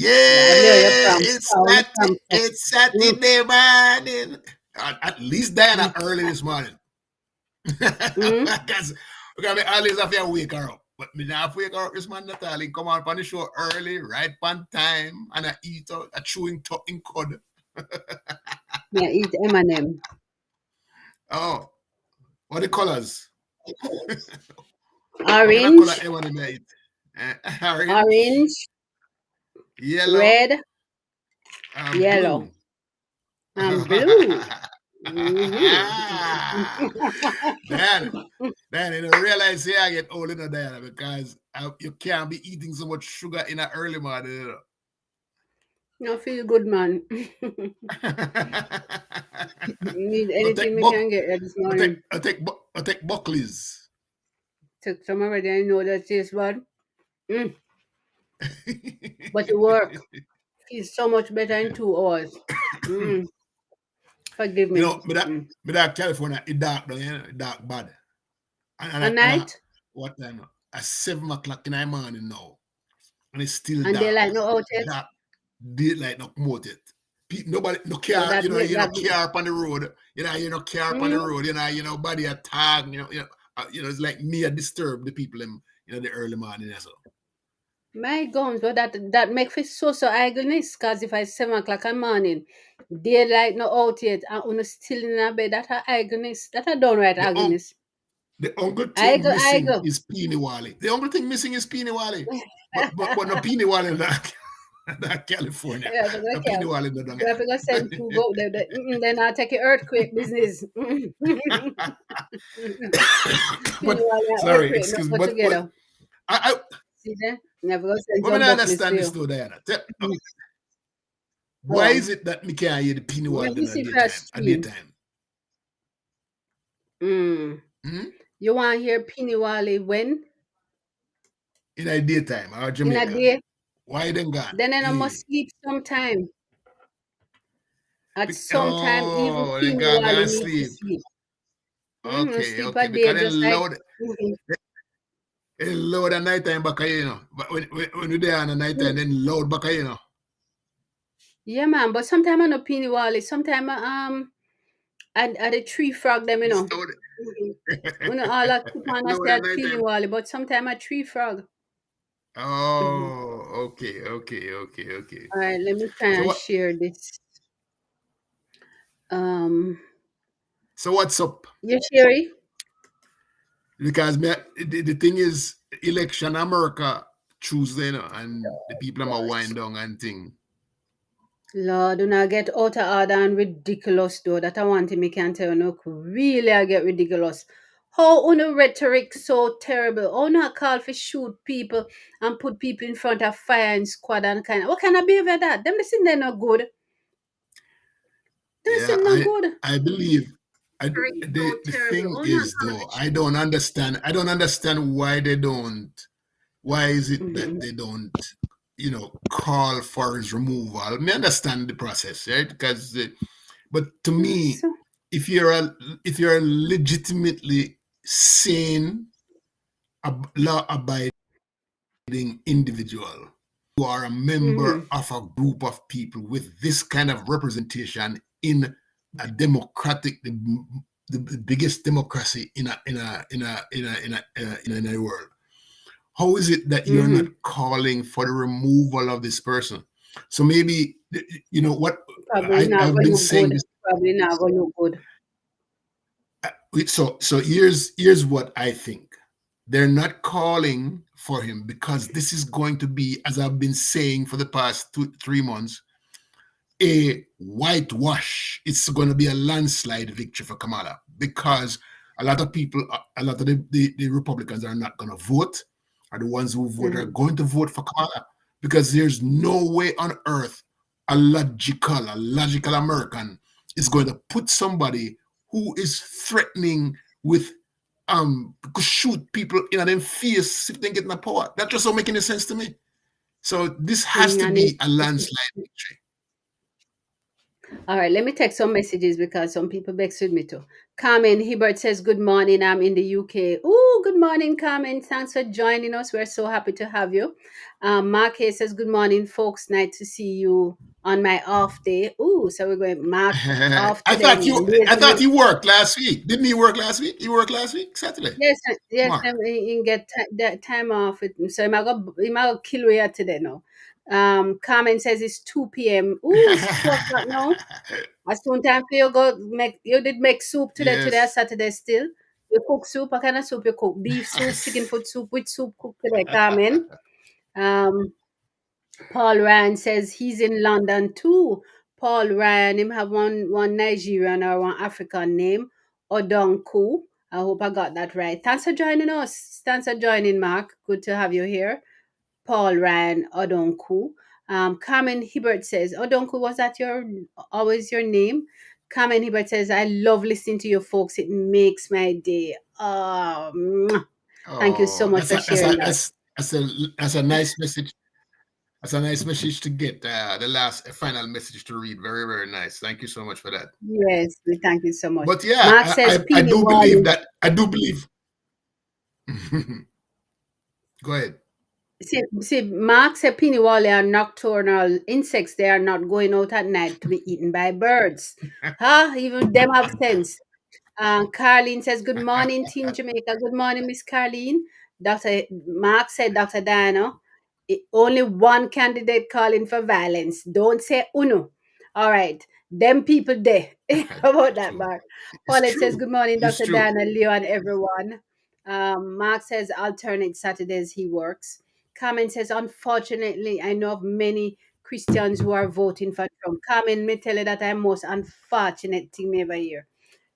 Yeah, from. it's Saturday morning. At least Diana early this morning. Because me always have to wake her up. But me not wake her up this morning, Natalie. Come on the show early, right on time, and I eat out a chewing talking cud. Yeah, eat M&M. Oh, what the colors? What the color Orange, M&M I eat? Orange, orange, yellow, red, and yellow, blue. and blue. Dan, Dan, you don't realize here I get old enough, Diana, because you can't be eating so much sugar in an early morning. You I feel good, man. Need I take anything we buck, can get this morning. I take Buckley's. Took some already. I know that tastes bad. Mm. But it work. Feels so much better in 2 hours. Mm. Forgive You me. know, me that California, it dark down, you know, it dark bad. A night, What time? At 7 o'clock in the morning now, and it's still and dark. daylight no out yet. Dark, daylight not promoted. Nobody, no So car, that make you know, that. car up on the road. You know, car up on the Mm. road. You know, body attack. It's like me. I disturb the people in, the early morning. So. My gums, but that make me so agonies. Cause if I 7 o'clock in the morning, daylight no out yet, and una still in a bed, that a agonies. That a downright The un- agonies. the only I thing go, I missing go. is Peony Wally. The only thing missing is Peony Wally. But no Peony Wally not California. Yeah, but No Peony Wally no we have to go send two go. Then I'll take your earthquake business. Penny But and sorry, earthquake, not excuse me. go But together. I See there? Never go send women some buckles understand to this you. too, Diana. Go Why on. is it that me can't hear the Peony Let Wally me in a see first daytime? stream. Mm. Hmm? You want to hear Penny Wally when? In a daytime or In a Jamaica? day? Why then gone? Then I Yeah. must sleep sometime. At some time, even Oh, they Penny gone Wally need to sleep. sleep. Okay, Sleep a okay. day Because they just like. loud, they loud at night time back, But when you're there on the night time, then loud back, Yeah, man. But sometimes I know Penny Wally. Sometimes I the tree frog them, It's loud, All that keep on I loud say at at night Penny time. Wally, but sometimes I tree frog. Oh, okay. All right, let me try So and what? share this. Um, So what's up? you share it? Because the thing is, election America Tuesday, and the people are wind down and thing. Lord, do not get out of order and ridiculous though. That I want him, me can tell you, no, really I get ridiculous. How on rhetoric so terrible? How not call for shoot people and put people in front of fire and squad and kind of what kind of behavior that? Them listen they're not good. Them Yeah, listen not good. I believe. Rhetoric so The terrible. thing How not is call for though, I shoot. don't understand. I don't understand why they don't. Why is it that Mhm. they don't, call for his removal? I mean, understand the process, right? Because, but to me, So, if you're a legitimately sane, law-abiding individual, you are a member mhm. of a group of people with this kind of representation in a democratic, the biggest democracy in a world. How is it that you're not Mhm. calling for the removal of this person? So maybe what Probably not I've gonna been look saying good. this. Probably not gonna look good. So here's what I think. They're not calling for him because this is going to be, as I've been saying for the past 3 months, a whitewash. It's going to be a landslide victory for Kamala because a lot of people, a lot of the Republicans are not going to vote, are the ones who vote are Mhm. going to vote for Kamala because there's no way on earth a logical American is going to put somebody who is threatening with shoot people in their face if they get in the power. That just don't make any sense to me. So this has to And be a landslide victory. All right, let me take some messages because some people vex with me too. Carmen Hibbert says, "Good morning. I'm in the UK." Ooh, good morning, Carmen. Thanks for joining us. We're so happy to have you. Mark Hayes says, "Good morning, folks. Nice to see you on my off day." Ooh, so we're going Mark off I today. thought you I Lazy. thought you worked last week. Didn't you work last week? You worked last week, Saturday. Yes, yes, Mark. you get that time off. So I'm gonna kill you today now. Carmen says it's 2 p.m. Ooh, it's 2 o'clock now. As soon time for you go make you did make soup today. Today is Yes. Saturday still. You cook soup. What kind of soup you cook? Beef soup, chicken foot soup. Which soup cook today, Carmen? Um, Paul Ryan says he's in London too. Paul Ryan, him have one Nigerian or one African name, Odonku. I hope I got that right. Thanks for joining us. Thanks for joining, Mark. Good to have you here. Paul Ryan Odonku. Carmen Hibbert says, Odonku, was that your always your name? Carmen Hibbert says, I love listening to you folks. It makes my day. Mwah. Thank you so Oh, much for sharing that. that's a nice message. That's a nice message to get. The last final message to read. Very, very nice. Thank you so much for that. Yes, we thank you so much. But yeah, Mark says, I Peony do believe Wally. that. I do believe. Go ahead. See, Mark said Peony Wally are nocturnal insects. They are not going out at night to be eaten by birds. Huh? Even them have sense. Carlene says, Good morning, Team Jamaica. Good morning, Miss Carlene. Dr. Mark said, Dr. Diana, only one candidate calling for violence. Don't say uno. All right. Them people there. How about that, True. Mark? It's Paulette says, true. Good morning, It's Dr. true. Diana, Leo, and everyone. Mark says, Alternate Saturdays he works. Carmen says, Unfortunately, I know of many Christians who are voting for Trump. Carmen, me tell you that I'm most unfortunate thing me ever hear.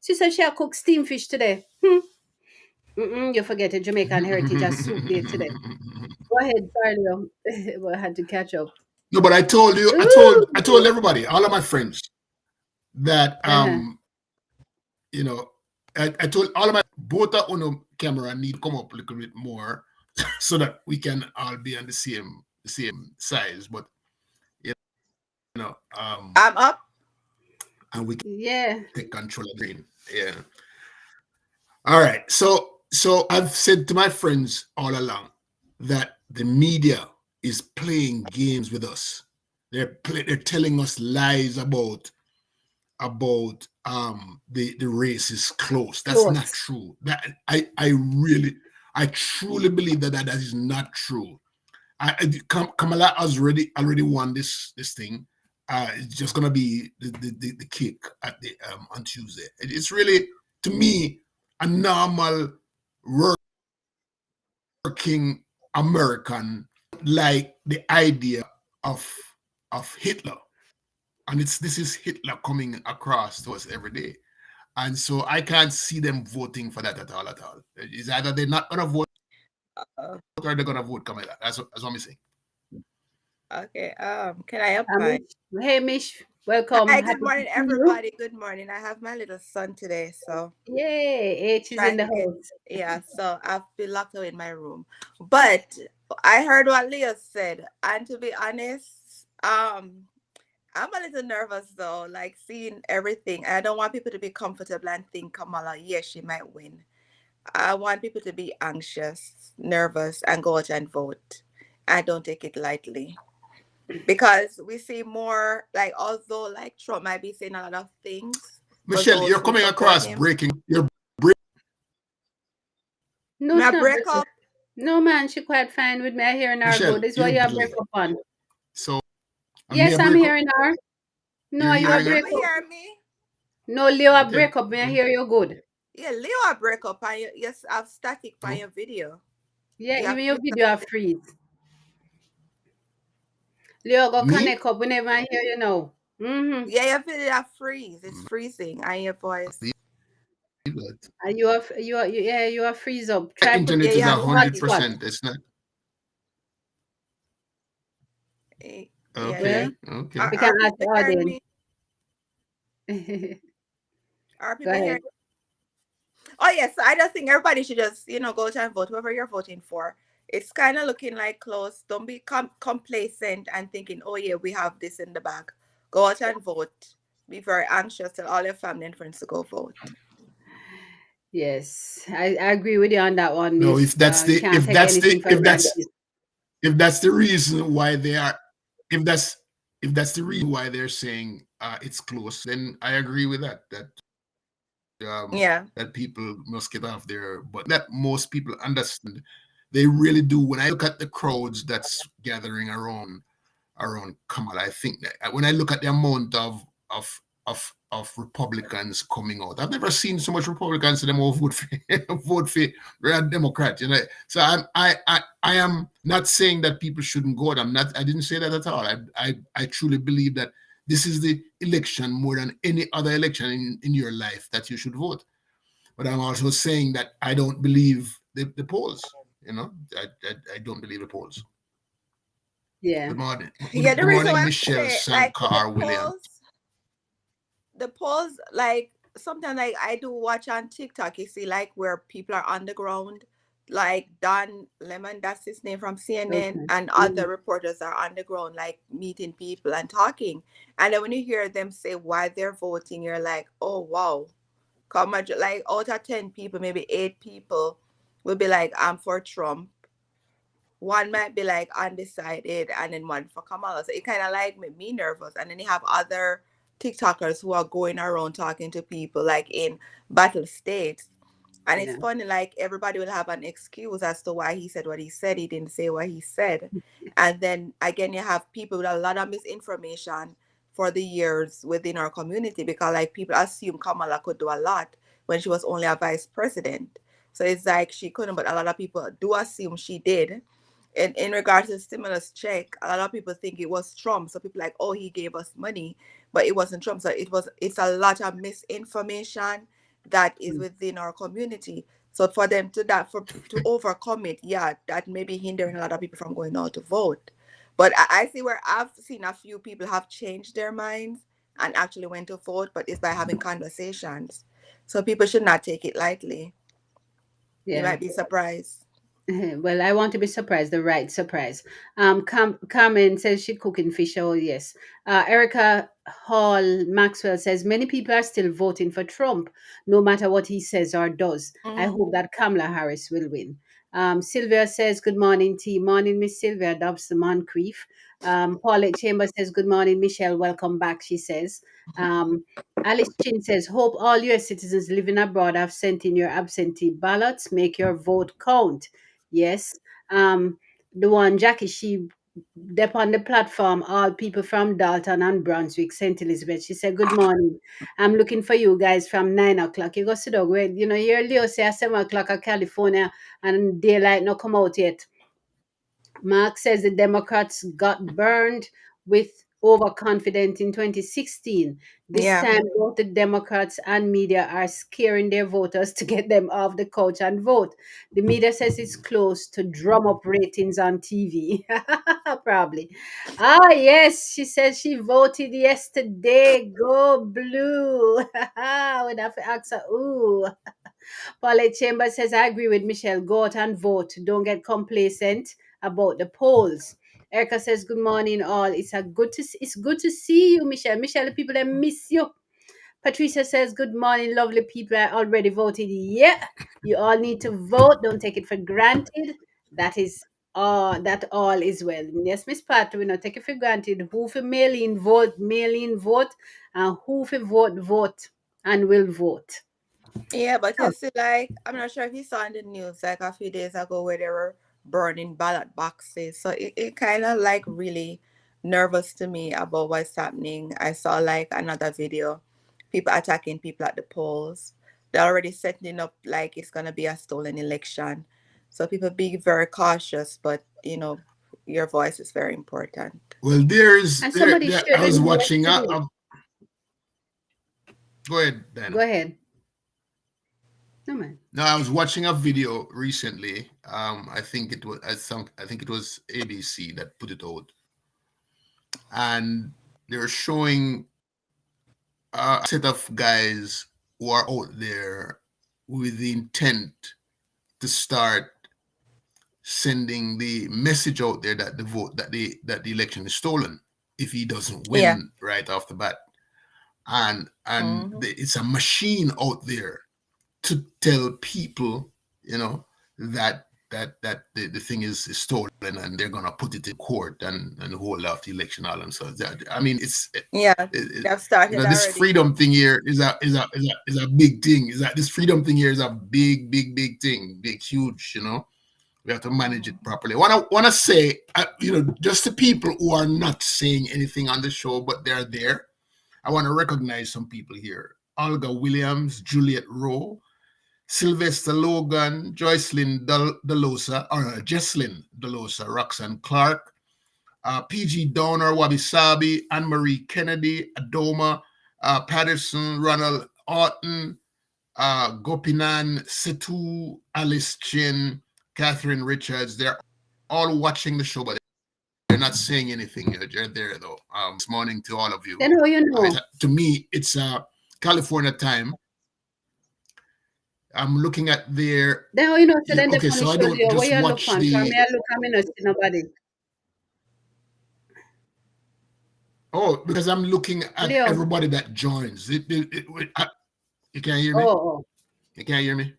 Sister, she cook steamed fish today. You forget it. Jamaican Heritage has soup day today. Go ahead, Carlo. I had to catch up. No, but I told you, I told Ooh. everybody, all of my friends, that Uh-huh. you know, I told all of my both of Uno camera need to come up a little bit more so that we can all be on the same size. But you know, I'm up. and we can Yeah. take control of the screen. Yeah. All right. So I've said to my friends all along that the media is playing games with us. They're telling us lies about the race is close. That's not Close. true. That I truly believe that is not true. Kamala has already won this thing. It's just gonna be the kick at the on Tuesday. It's really, to me, a normal working American like the idea of Hitler, and this is Hitler coming across to us every day. And so I can't see them voting for that at all. At all, it's either they're not gonna vote Uh, or they're gonna vote Kamala. That's what I'm saying. okay. Can I apply? Mish. Hey, Mish. Welcome. Hi, Happy good to morning, see you. everybody. Good morning. I have my little son today, so Yay. H is in trying the to get, house. yeah, so I've been locked away in my room. But I heard what Leah said, and to be honest, I'm a little nervous though, like seeing everything. I don't want people to be comfortable and think Kamala, yes, she might win. I want people to be anxious, nervous, and go out and vote. I don't take it lightly. Because we see more, like, although like Trump might be saying a lot of things for Michelle, those you're who coming support across him. breaking. You're No, May I she's not break breaking. up? No, man, she quite fine with me. I hearing her Michelle. good. This is what You're you have break breaking. up on. So I'm Yes, here I'm break up. hearing her. No, You're you Are are hearing her. break people up. hearing me? No, Leo, I Okay. break up. May I hear you good? Yeah, Leo, I break up. I yes, I've static by Oh, your video. Yeah, You have even your you video are freeze. Leo, go me? connect up whenever I hear you now. Mm-hmm. yeah, your video have freeze. It's freezing. And your voice. And yeah, you are freeze up. My Try put Yeah, internet you is have a hundred static. hotspot. percent. It's not Yeah, Well, okay. Okay. are, we can are ask people the hearing audience. me? Are Go people hearing? ahead. Oh yes, I just think everybody should just go out and vote whoever you're voting for. It's kind of looking like close. Don't be complacent and thinking, oh yeah, we have this in the bag. Go out and vote. Be very anxious. Tell all your family and friends to go vote. Yes, I agree with you on that one, No, if Miss. that's the Can't if take that's the anything for granted. if that's the reason why they are if that's if that's the reason why they're saying it's close, then I agree with that. Yeah. That people must get off their but that most people understand. They really do. When I look at the crowds that's gathering around Kamala, I think that when I look at the amount of of Republicans coming out, I've never seen so much Republicans to them all vote for vote for Democrat. You know, so I am not saying that people shouldn't go out. I'm not. I didn't say that at all. I truly believe that this is the election more than any other election in your life that you should vote. But I'm also saying that I don't believe the polls. You know, I don't believe the polls. Yeah. Good morning. Yeah, the Good reason morning, why I Michelle say like Sankar Williams. the polls, like sometimes like I do watch on TikTok, you see like where people are on the ground, like Don Lemon, that's his name from CNN, Okay. and Mm. other reporters are on the ground, like meeting people and talking. And then when you hear them say why they're voting, you're like, oh wow. Come on, like out of 10 people, maybe 8 people will be like, I'm for Trump. One might be like undecided, and then one for Kamala. So it kind of like made me nervous. And then you have other TikTokers who are going around talking to people like in battle states. And it's Yeah. funny, like everybody will have an excuse as to why he said what he said. He didn't say what he said. And then again, you have people with a lot of misinformation for the years within our community because like people assume Kamala could do a lot when she was only a vice president. So it's like she couldn't, but a lot of people do assume she did. And in regards to the stimulus check, a lot of people think it was Trump. So people like, oh, he gave us money, but it wasn't Trump. So it's a lot of misinformation that is Mm. within our community. So for them to overcome it, yeah, that may be hindering a lot of people from going out to vote. But I see where I've seen a few people have changed their minds and actually went to vote, but it's by having conversations. So people should not take it lightly. You Yeah. might be surprised. Well, I want to be surprised, the right surprise. Carmen says she cooking fish. Oh, yes. Erica Hall Maxwell says many people are still voting for Trump, no matter what he says or does. I Mm-hmm. hope that Kamala Harris will win. Sylvia says, good morning, T. Morning, Miss Sylvia Dobson Moncrief. Paulette Chambers says, good morning, Michelle. Welcome back, she says. Um, Alice Chin says, hope all US citizens living abroad have sent in your absentee ballots. Make your vote count. Yes. The one Jackie, she up on the platform, all people from Dalton and Brunswick, St. Elizabeth. She said, good morning. I'm looking for you guys from 9 o'clock. You go sit down. Well, you know, here Leo say at 7 o'clock at California and daylight not come out yet. Mark says the Democrats got burned with overconfidence in 2016. This Yeah. time, both the Democrats and media are scaring their voters to get them off the couch and vote. The media says it's close to drum up ratings on TV. Probably. Ah, yes, she says she voted yesterday. Go blue. Would have to ask her. Ooh. Paulette Chambers says, I agree with Michelle. Go out and vote. Don't get complacent about the polls. Erica says, good morning, all. It's good to see you, Michelle. Michelle, the people that miss you. Patricia says, good morning, lovely people. I already voted. Yeah, you all need to vote. Don't take it for granted. That is that all is well. Yes, Miss Pat, we not take it for granted. Who for mail in vote, and who for vote, vote, and will vote. Yeah, but So, you see, like, I'm not sure if you saw in the news like a few days ago where they were burning ballot boxes. So it kind of like really nervous to me about what's happening. I saw like another video, people attacking people at the polls. They're already setting up like it's gonna be a stolen election. So people be very cautious, but your voice is very important. Well, and somebody I shared with was me watching. yesterday. Go ahead, Go Dana. ahead. No man. No, I was watching a video recently. I think it was ABC that put it out, and they were showing a set of guys who are out there with the intent to start sending the message out there that the election is stolen if he doesn't Yeah. win right off the bat. and Mhm. it's a machine out there to tell people, you know, that the thing is stolen and they're gonna put it in court and hold off the election all and so that, I mean it's Yeah, it, they've you started know, this already. freedom thing here is a big thing. Is that this freedom thing here is a big thing, big huge. You know, we have to manage it Mhm. properly. Want to say, you know, just the people who are not saying anything on the show, but they're there. I want to recognize some people here: Olga Williams, Juliet Rowe, Sylvester Logan, Joycelyn Delosa, or Jesslyn Delosa, Roxanne Clark, PG Donner, Wabi Sabi, Anne Marie Kennedy, Adoma, Patterson, Ronald Orton, Gopinan Setu, Alice Chin, Catherine Richards. They're all watching the show, but they're not saying anything. They're there though. This morning to all of you. Then how you know? To me, it's California time. I'm looking at their Then how you know? So yeah. then they Okay, so punish I you, don't Leo. Where just you look watch on? Come the. here, look. I'm not see nobody. Oh, because I'm looking at Leo. everybody that joins. You can't hear me. Oh, oh, You can't hear me.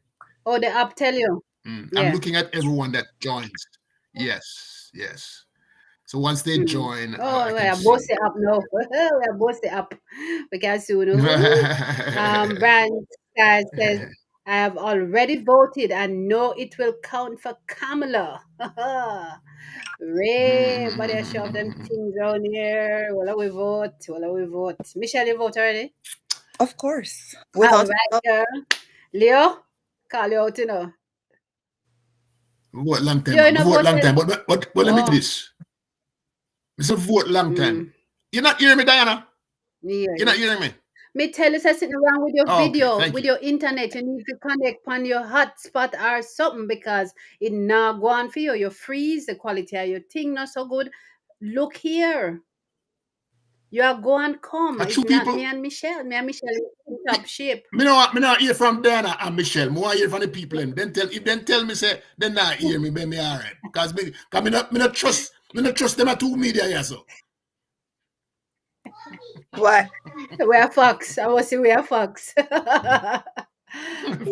oh. The app tell you. I'm Yeah. looking at everyone that joins. Yes, yes. So once they Mm. join, Oh, I we can are both see. the app now. We are both the app. We can soon. Brian says, I have already voted and know it will count for Kamala. Ray, but they shove them things around here. Well, we vote. Well, we vote. Michelle, you vote already? Of course. All Without a right, doubt. girl. Leo, call you out, Vote long time. Leo, you know, Vote long voted. time. But let me Oh, tell you this. It's a vote long time. mm, You're not hearing me, Diana. yeah, You're not hearing me. me tell you something wrong with your Oh, okay, video, thank with you. your internet. You need to connect on your hotspot or something because it not go on for you. You freeze, the quality of your thing not so good. Look here. You are going come. Are It's two not me people. and Michelle. Me and Michelle is in Me, top shape. me not hear from Diana and Michelle. More hear from the people. And then tell if then tell me say then not hear me, then me alright. Cause me not trust them at two media here so. What? We are fox. I was say we are fox. Whee.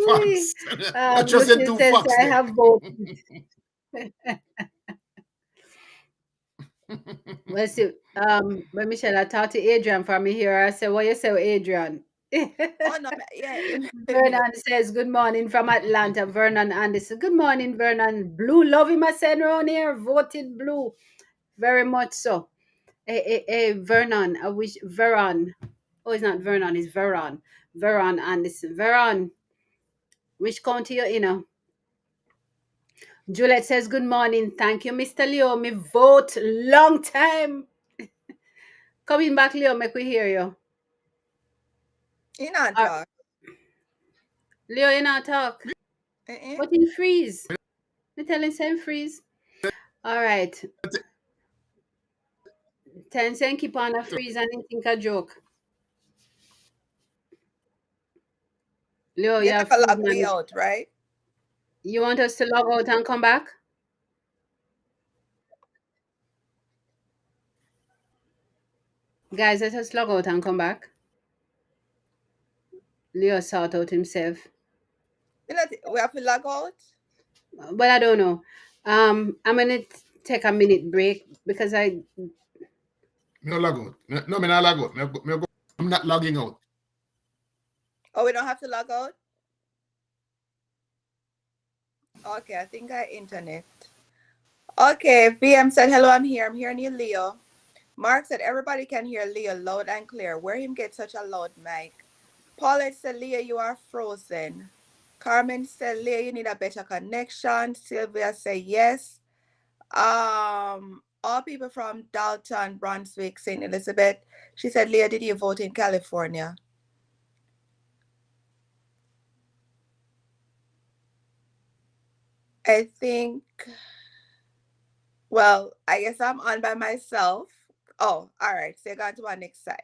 Fox. Not trust them Lucy two says fox I there. have voted. Well, see, when Michelle, I talked to Adrian from me here. I said, what you say, Adrian? Oh no, yeah. Vernon says, good morning from Atlanta. Vernon Anderson. Good morning, Vernon. Blue, love him, I said around here. Voted blue. Very much so. Hey, Vernon. I wish, Veron. Oh, it's not Vernon, it's Veron. Veron Anderson. Veron, which county you in? Juliet says, good morning. Thank you, Mr. Leo. Me vote long time. Coming back, Leo, make we hear you. You not Uh, talk. Leo, you not talk. Uh-uh. But in freeze. Me tell him same freeze. All right. 10 cent keep on a freeze and he think a joke. Leo, you You're not have gonna freeze log me man. out, right? You want us to log out and come back? Guys, let us log out and come back. Leo sort out himself. You know, we have to log out. But I don't know. I'm gonna take a minute break because I Me no log out. No, me not log out. I'm not logging out. Oh, we don't have to log out. Okay, I think I internet. Okay, VM said hello. I'm here. I'm hearing you, Leo. Mark said everybody can hear Leo loud and clear. Where him get such a loud mic? Paulette said, Leo, you are frozen. Carmen said, Leo, you need a better connection. Sylvia said yes. All people from Dalton, Brunswick, St. Elizabeth. She said, Leo, did you vote in California? I think, well, I guess I'm on by myself. Oh, all right. So you got to our next side.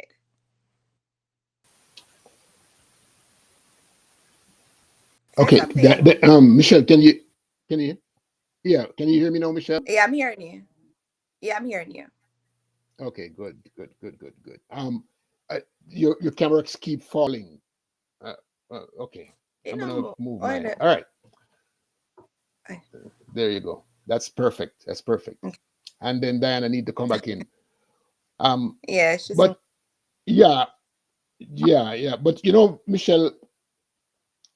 Say Okay, something. Michelle, can you yeah, can you hear me now, Michelle? Yeah, I'm hearing you. Yeah, I'm hearing you. Okay, good. Your cameras keep falling. Uh, okay, You I'm gonna know, move or mine. the All right, I- there you go. That's perfect. That's perfect. okay. And then Diana need to come back in. Um, Yeah, she's in. but yeah, yeah. But Michelle,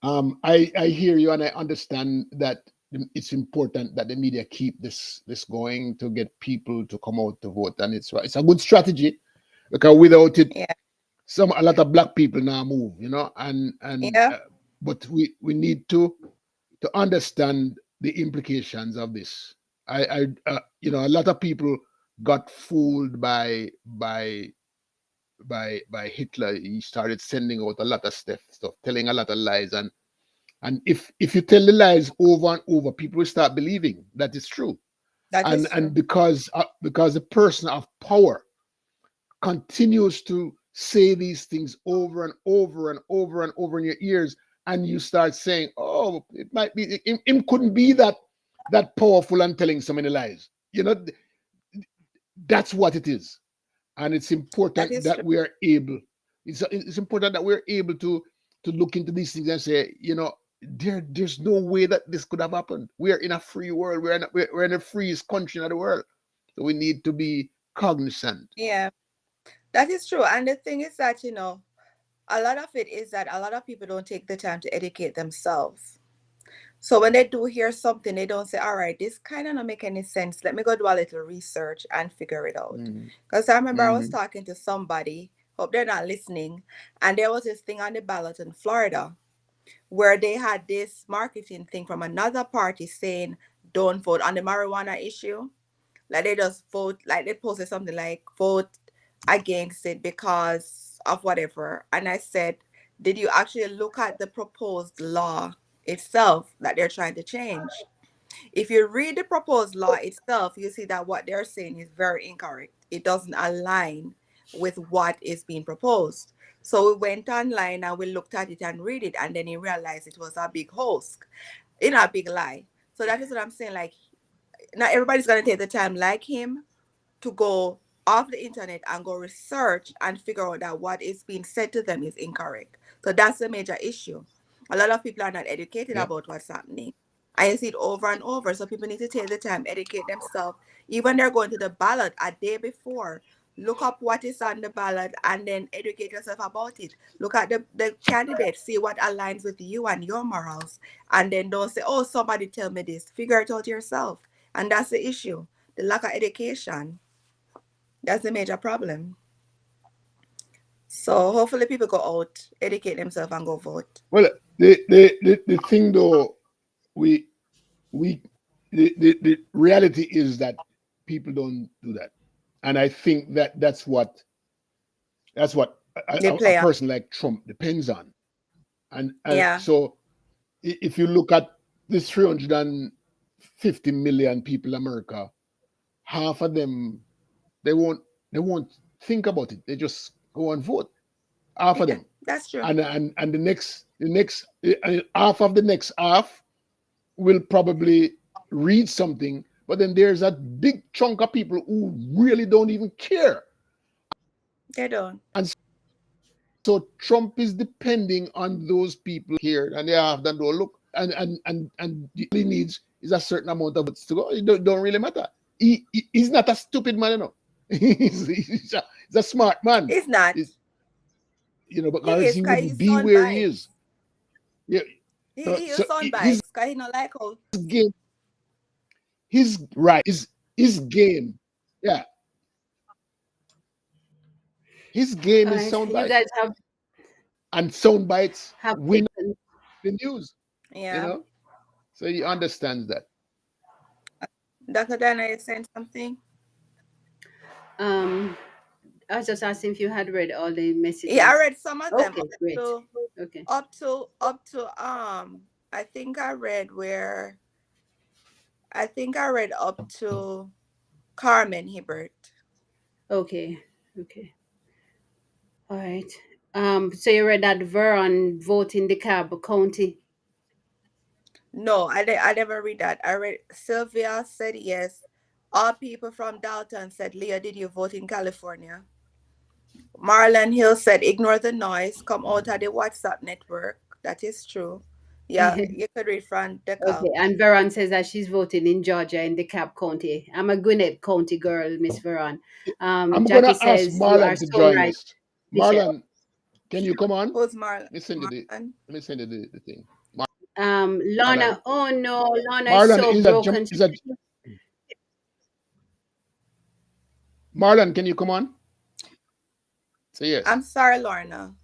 I hear you and I understand that it's important that the media keep this going to get people to come out to vote, and it's a good strategy because without it, Yeah, a lot of black people now move, and yeah, but we need to understand the implications of this. A lot of people got fooled by Hitler. He started sending out a lot of stuff, telling a lot of lies, and if you tell the lies over and over, people will start believing that it's true. that And is true. and because the person of power continues to say these things over and over and over and over in your ears, and you start saying, "Oh, it might be him couldn't be that powerful and telling so many lies." That's what it is, and it's That important is true. that we are able. It's important that we're able to look into these things and say, there's no way that this could have happened. We are in a free world. We're in the freest country in the world, so we need to be cognizant. Yeah, that is true. And the thing is that, a lot of it is that a lot of people don't take the time to educate themselves. So when they do hear something, they don't say, all right, this kind of don't make any sense. Let me go do a little research and figure it out. Mm-hmm. Because I remember I was Mm-hmm. talking to somebody, hope they're not listening, and there was this thing on the ballot in Florida where they had this marketing thing from another party saying, don't vote on the marijuana issue. Like they just vote, like they posted something like vote against it because of whatever. And I said, did you actually look at the proposed law itself that they're trying to change? If you read the proposed law itself, you see that what they're saying is very incorrect. It doesn't align with what is being proposed. So we went online and we looked at it and read it, and then he realized it was a big hoax, a big lie. So that is what I'm saying. Like, not everybody's gonna take the time like him to go off the internet and go research and figure out that what is being said to them is incorrect. So that's a major issue. A lot of people are not educated Yep. about what's happening. I see it over and over. So people need to take the time, educate themselves. Even they're going to the ballot a day before. Look up what is on the ballot and then educate yourself about it. Look at the candidates, see what aligns with you and your morals. And then don't say, oh, somebody tell me this. Figure it out yourself. And that's the issue. The lack of education. That's a major problem. So hopefully people go out, educate themselves and go vote. Well, the thing though, we we the reality is that people don't do that, and I think that's what They a play on. person like Trump depends on. And Yeah, so if you look at this 350 million people in America, half of them they won't they won't think about it. They just go and vote. Half of yeah, them, that's true. and the next half of the next half will probably read something, but then there's a big chunk of people who really don't even care. They don't. And so Trump is depending on those people here, and they have that don't look, and the only needs is a certain amount of votes to go. It don't really matter. He's not a stupid man, he's a smart man. He's not. He's, He because is he because wouldn't he's be son where he is. bites. Yeah. He So is son his bites because he don't like how. game, his right, his game, yeah, his game All is right, sound you bites, guys and sound bites have win taken. the news. You Yeah. know, so he understands that. Dr. Dana is saying something. Um, I was just asking if you had read all the Yeah, I messages. read some of them Okay, great. to Okay, I think I read where I think I read up to Carmen Hibbert. okay, okay. All right. So you read that Veron vote in DeKalb County. No, I never read that. I read Sylvia said yes. All people from Dalton said, Leah, did you vote in California? Marlon Hill said, ignore the noise, come out of the WhatsApp network. That is true. Yeah, you could read from the Okay, call. and Veron says that she's voting in Georgia in DeKalb County. I'm a Gwinnett County girl, Miss Veron. I'm Jackie gonna ask says you are Marlon to so join right, us. Michelle. Marlon, can you come on? Who's Marlon? Let me send you the Marlon? let me send you the thing. Lorna, Marlon. oh no, Lorna is Marlon so is a broken. is a Marlon, can you come on? Say yes. I'm sorry, Lorna.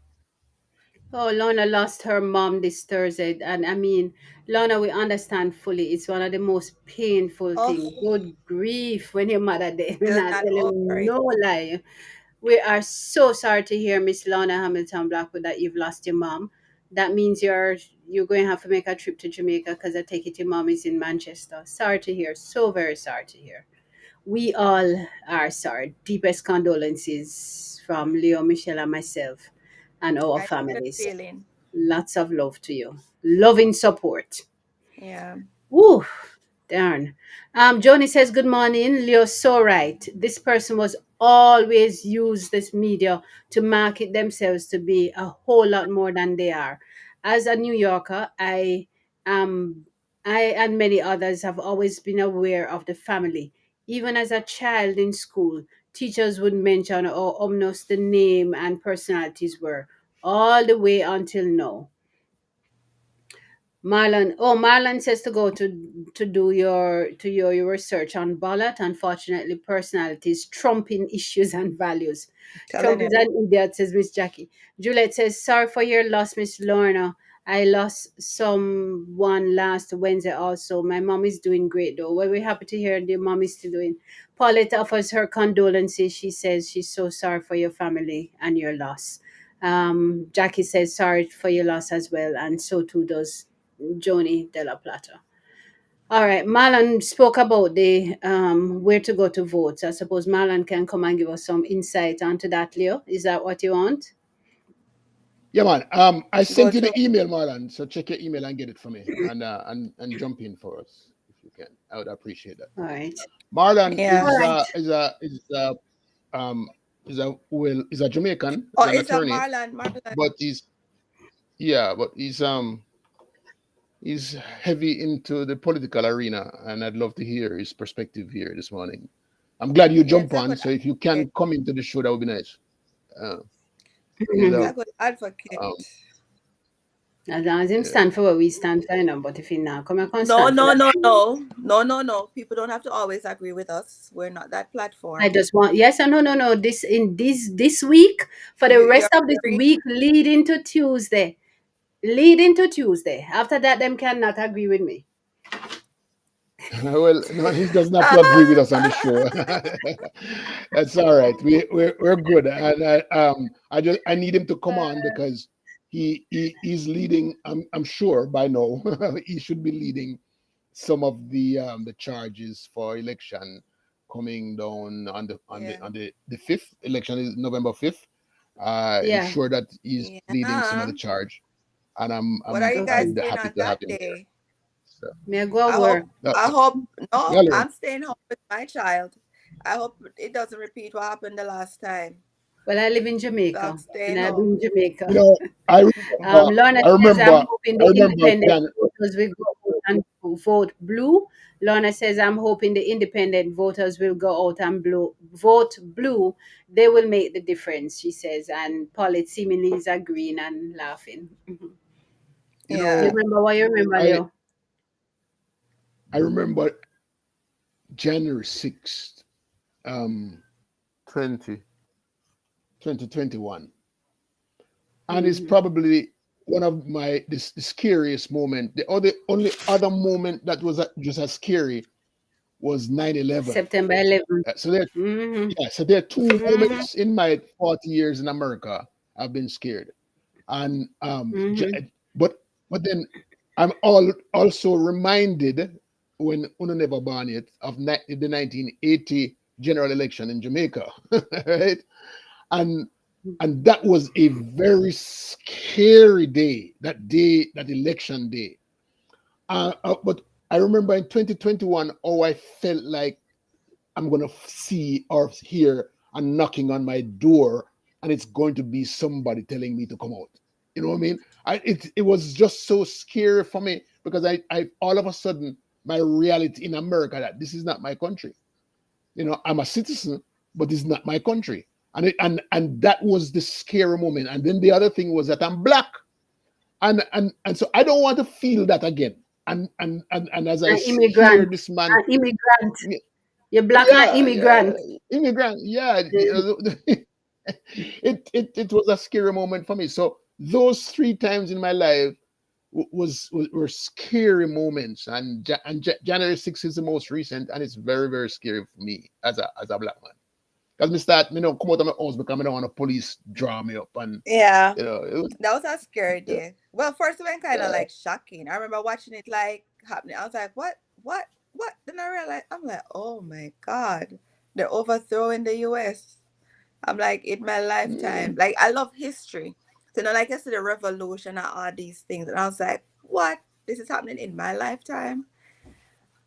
Oh, Lorna lost her mom this Thursday, and I mean, Lorna, we understand fully. It's one of the most painful Oh, things. Good grief, when your mother dead. We're still not not telling over it. no lie. We are so sorry to hear, Miss Lorna Hamilton Blackwood, that you've lost your mom. That means you're going to have to make a trip to Jamaica because I take it your mom is in Manchester. Sorry to hear. So very sorry to hear. We all are sorry. Deepest condolences from Leo, Michelle, and myself and our I know the families. feeling. Lots of love to you. Loving support. Yeah. Woo, darn. Joni says, good morning. Leo's so right. This person was always use this media to market themselves to be a whole lot more than they are. As a New Yorker, um I and many others have always been aware of the family. Even as a child in school, teachers would mention how ominous the name and personalities were, all the way until now. Marlon, oh, Marlon says to go to do your research on ballot. Unfortunately, personalities trumping issues and values. Telling Trump you. is an idiot, says Miss Jackie. Juliet says, sorry for your loss, Miss Lorna. I lost someone last Wednesday also. My mom is doing great though. Well, we're happy to hear the mom is still doing. Paulette offers her condolences. She says she's so sorry for your family and your loss. Jackie says sorry for your loss as well, and so too does Joni de la Plata. All right, Marlon spoke about the where to go to vote. I suppose Marlon can come and give us some insight onto that, Leo. Is that what you want? Yeah, man. I Go sent you to. the email, Marlon. So check your email and get it for me, and jump in for us if you can. I would appreciate that. All right. Marlon Yeah. All right. um is a Jamaican, is Oh, an it's a attorney, Marlon. Marlon. but he's heavy into the political arena, and I'd love to hear his perspective here this morning. I'm glad you Yes, jump a on. good So if you advocate. can come into the show, that would be nice. Uh, he's Mhm. A a good advocate. um, As long as him yeah. stand for what we stand for, you know, but if he not come, I can No, stand for no, that. no, no. No, no, no. People don't have to always agree with us. We're not that I platform. just want yes and no, no, no. This week for the You rest of this agree? week leading to Tuesday. Leading to Tuesday. After that, them cannot agree with me. Well, no, he doesn't have to agree with us on the show. That's all right. We're good, and I need him to come on because he's leading. I'm sure by now he should be leading some of the charges for election coming down Yeah. on the fifth election is November 5th. I'm Yeah. sure that he's leading some of Yeah. the charge, and What are you guys Okay. I'm doing happy on to have that him here. day? So, May I go I work? hope, no, I hope, no, Valerie, I'm staying home with my child. I hope it doesn't repeat what happened the last time. Well, I live in So I'm Jamaica, and staying I've been home. in Jamaica. you know, I remember, Lorna I says, I'm remember, hoping I the remember independent Jan. voters will go out and vote blue. Lorna says, I'm hoping the independent voters will go out and vote blue. They will make the difference, she says. And Paulette seemingly is agreeing and laughing. Mhm. You You Yeah. know, remember what you remember, I Leo? I remember January 6th, um, 20, 2021, and it's Hmm. probably one of the scariest moment. The other only other moment that was just as scary was 9/11. September 11th. So there, Hmm. yeah, so there are two Hmm. moments in my 40 years in America I've been scared, and Hmm. but then I'm also reminded when Uno never born yet of the 1980 general election in Jamaica, right? And that was a very scary day. That election day. But I remember in 2021, oh, I felt like I'm gonna see or hear a knocking on my door and it's going to be somebody telling me to come out. You know what I mean? It was just so scary for me because I all of a sudden my reality in America that this is not my country. You know, I'm a citizen, but it's not my country. And that was the scary moment. And then the other thing was that I'm black. And so I don't want to feel that again. And as I An hear immigrant. this man, An immigrant. You're black and an yeah, yeah, immigrant. immigrant, yeah, Mm. it was a scary moment for me. So those three times in my life were scary moments, and January 6th is the most recent, and it's very very scary for me as a black man. Because me start, me know, come out of my house because I don't want the police draw me up, and Yeah. it was, That was a scary yeah, day. Well, first it went kind of yeah. like shocking. I remember watching it like happening. I was like, what? Then I realized, I'm like, oh my God, they're overthrowing the US. I'm like, in my lifetime, Mm, like, I love history. So, like I said, the revolution and all these things. And I was like, what? This is happening in my lifetime?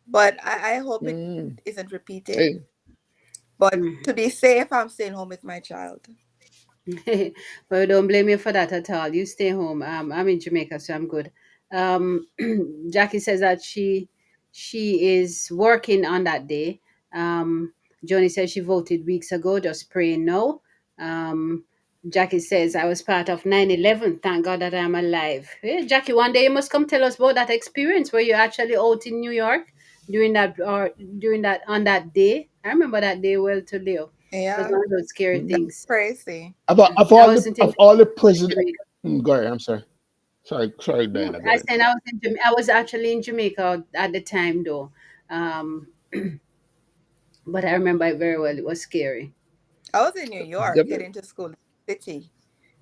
But I hope it mm. isn't repeated. Hey, But Mm. to be safe, I'm staying home with my child. Well, don't blame me for that at all. You stay home. I'm in Jamaica, so I'm good. Um, Jackie says that she is working on that day. Johnny says she voted weeks ago, just praying no. Um, Jackie says I was part of 9/11. Thank God that I'm alive. Jackie, one day you must come tell us about that experience where you're actually out in New York during that on that day. I remember that day well today. It was Yeah, one of those scary mm. that's things. crazy. I wasn't in Of all the president, Jamaica. go ahead. I'm sorry. Sorry, No, Diana. Go I ahead. said I was actually in Jamaica at the time though. Um, but I remember it very well. It was scary. I was in New York Definitely. heading to school in the city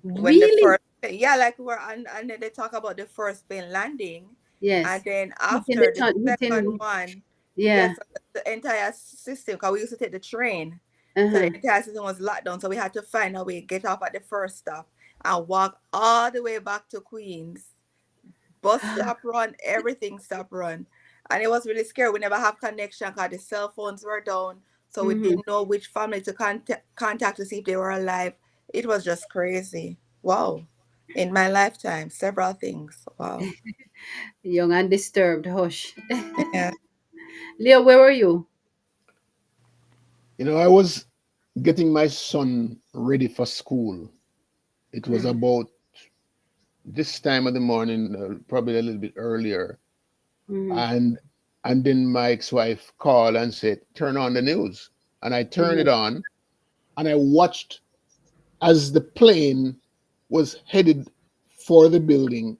when the Really? first, yeah, like we're on, and then they talk about the first plane landing, and Yes. then Hitting the after the second hitting. one, Yeah. yes, the entire system, because we used to take the train, Uh so huh. the entire system was locked down, so we had to find a way get off at the first stop and walk all the way back to Queens. Bus stop run, everything stop run. And it was really scary. We never have connection because the cell phones were down. So we Mm-hmm. didn't know which family to contact to see if they were alive. It was just crazy. Wow. In my lifetime, several things. Wow. Young and disturbed. Hush. Yeah. Leo, where were you? You know, I was getting my son ready for school. It was Mm-hmm. about this time of the morning, probably a little bit earlier, Mm-hmm. and then my ex-wife called and said, "Turn on the news," and I turned it on, and I watched as the plane was headed for the building,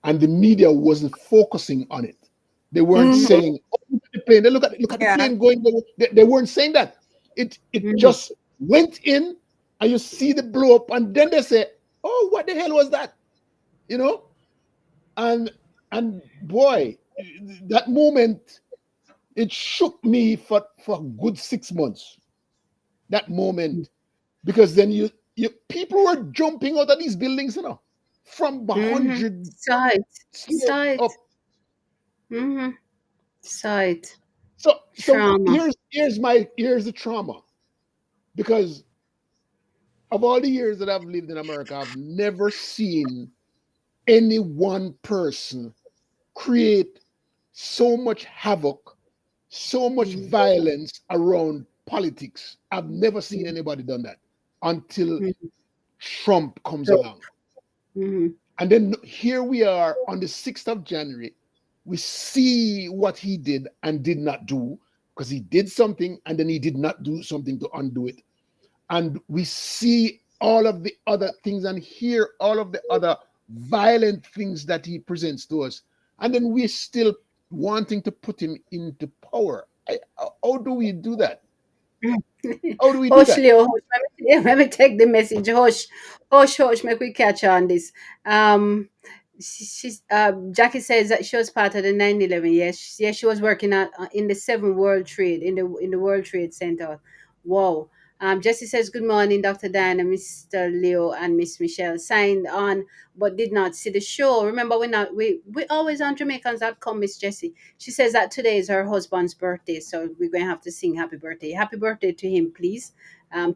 and the media wasn't focusing on it. They weren't Hmm. saying, "Oh, look at the plane. They look at the Yeah. plane going." They weren't saying that. It Mm-hmm. just went in, and you see the blow up, and then they say, "Oh, what the hell was that?" You know, and boy, that moment it shook me for a good 6 months. That moment, because then you people were jumping out of these buildings, from a Mm-hmm. hundred Sight. stories Sight. up. Mm-hmm. Sight. So Trauma. here's the trauma, because of all the years that I've lived in America, I've never seen any one person create so much havoc, so much Mm-hmm. violence around politics. I've never seen anybody done that until Mm-hmm. Trump comes So, along. mm-hmm. And then here we are on the 6th of January. We see what he did and did not do, because he did something and then he did not do something to undo it. And we see all of the other things and hear all of the other violent things that he presents to us. And then we're still wanting to put him into power. How do we do that? How do we do Hush, that? Leo, hush. Let me take the message. Hush, hush, hush. Make we catch on this. Um, Jackie says that she was part of the 9/11. Yes, yes, she was working at in the Seven World Trade in the World Trade Center. Wow. Jesse says, "Good morning, Dr. Diana, Mr. Leo, and Miss Michelle. Signed on, but did not see the show. Remember, we always on Jamaicans.com, Miss Jessie. She says that today is her husband's birthday, so we're going to have to sing happy birthday. Happy birthday to him, please.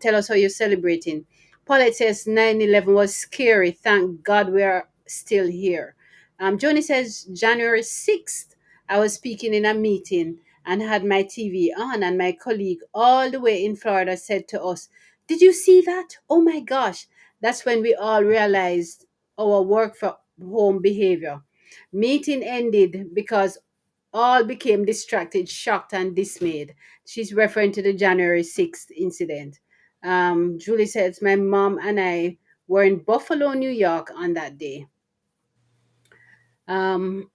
Tell us how you're celebrating. Paulette says 9/11 was scary. Thank God we are still here. Joni says January 6th, I was speaking in a meeting and had my TV on, and my colleague all the way in Florida said to us, "Did you see that? Oh my gosh." That's when we all realized our work from home behavior. Meeting ended because all became distracted, shocked, and dismayed. She's referring to the January 6th incident. Julie says, my mom and I were in Buffalo, New York on that day. Um,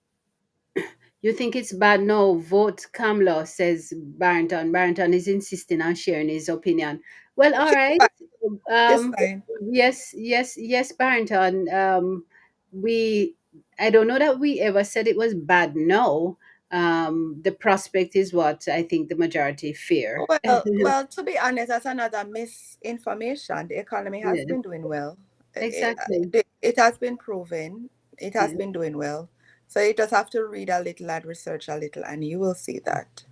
you think it's bad? No, vote Kamala, says Barrington. Barrington is insisting on sharing his opinion. Well, all right. Fine. It's Um, fine. yes, Barrington. We, I don't know that we ever said it was bad. No. The prospect is what I think the majority fear. Well, to be honest, that's another misinformation. The economy has Yeah, been doing well. exactly. It has been proven. It has Yeah. been doing well. So you just have to read a little and research a little, and you will see that.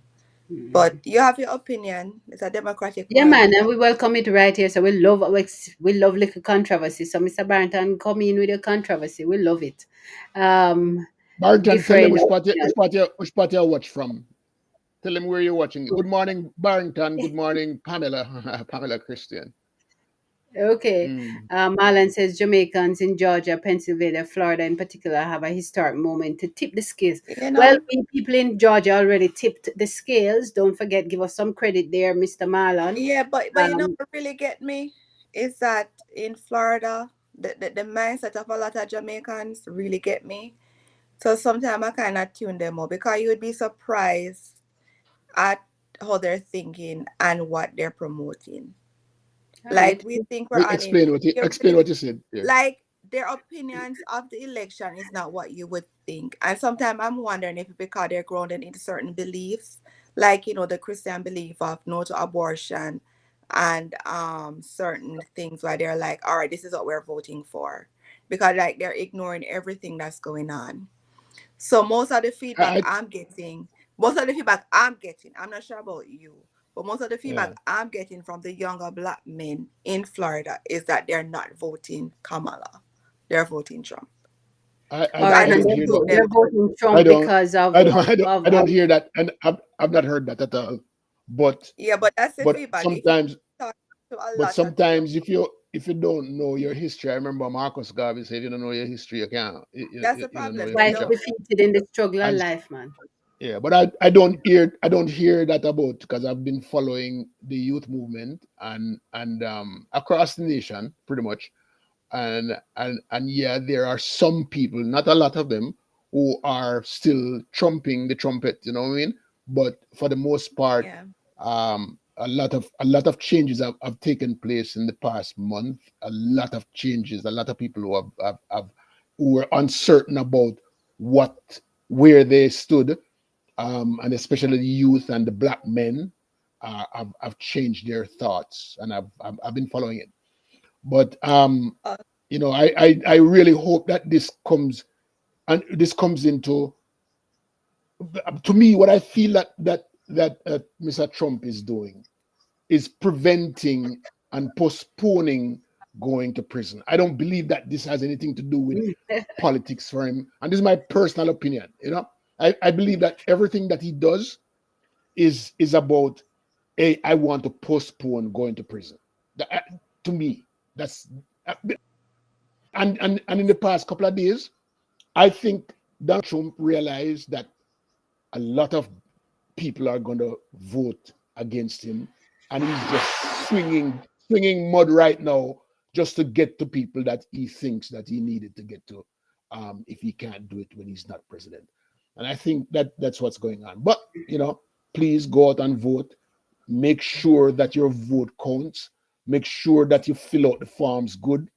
But Mhm. you have your opinion. It's a democratic Yeah, right. man, and we welcome it right here. So we love little controversy. So, Mr. Barrington, come in with your controversy. We love it. Um, Barrington, tell them different opinions. which part you watch from. Tell them where you're watching. Good morning, Barrington. Good morning, Pamela. Pamela Christian. Okay. Mm. Marlon says Jamaicans in Georgia, Pennsylvania, Florida in particular have a historic moment to tip the scales. You Well, know? we people in Georgia already tipped the scales. Don't forget, give us some credit there, Mr. Marlon. Yeah, but you know Um, what really get me is that in Florida, the mindset of a lot of Jamaicans really get me. So sometimes I kind of tune them up because you would be surprised at how they're thinking and what they're promoting. all Like right. we think we're on it. You Explain really what you said here. like their opinions of the election is not what you would think. And sometimes I'm wondering if it's because they're grounded in certain beliefs, like the Christian belief of no to abortion and certain things where they're like, all right, this is what we're voting for. Because like they're ignoring everything that's going on. So I, most of the feedback I'm getting, I'm not sure about you, but most of the yeah. feedback I'm getting from the younger black men in Florida is that they're not voting Kamala. They're voting Trump. All right, I I and just don't they're, hear see that. them. they're voting I Trump don't because I don't hear that, and I've not heard that at all. But Yeah, but that's the but feedback. If you sometimes talk to a but lot of the young, sometimes if you don't know your history, I remember Marcus Garvey said, if you don't know your history, you can't that's the you don't know problem. your They twice future. don't. defeated in the struggle of And life, man. yeah, but I don't hear that about because I've been following the youth movement and across the nation pretty much, and yeah, there are some people, not a lot of them, who are still trumping the trumpet. You know what I mean? But for the most part, Yeah. a lot of changes have taken place in the past month. A lot of changes. A lot of people have who were uncertain about what where they stood, and especially the youth and the black men have changed their thoughts, and I've been following it. But Uh, I really hope that this comes into, to me, what I feel that Mr. Trump is doing is preventing and postponing going to prison. I don't believe that this has anything to do with politics for him, and this is my personal opinion. I believe that everything that he does is about, hey, I want to postpone going to prison. To me, that's and in the past couple of days, I think Donald Trump realized that a lot of people are going to vote against him, and he's just swinging mud right now just to get to people that he thinks that he needed to get to, if he can't do it when he's not president. And I think that's what's going on. But please go out and vote. Make sure that your vote counts. Make sure that you fill out the forms good.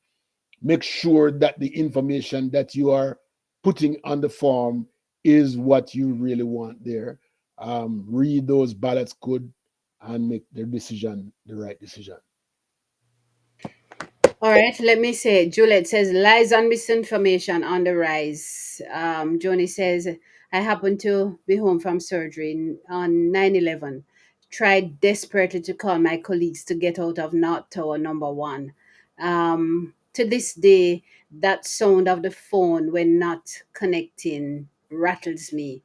Make sure that the information that you are putting on the form is what you really want there. Read those ballots good and make the decision the right decision. All right, let me say. Juliet says lies and misinformation on the rise. Joni says I happened to be home from surgery on 9/11. Tried desperately to call my colleagues to get out of North Tower number one. To this day, that sound of the phone when not connecting rattles me.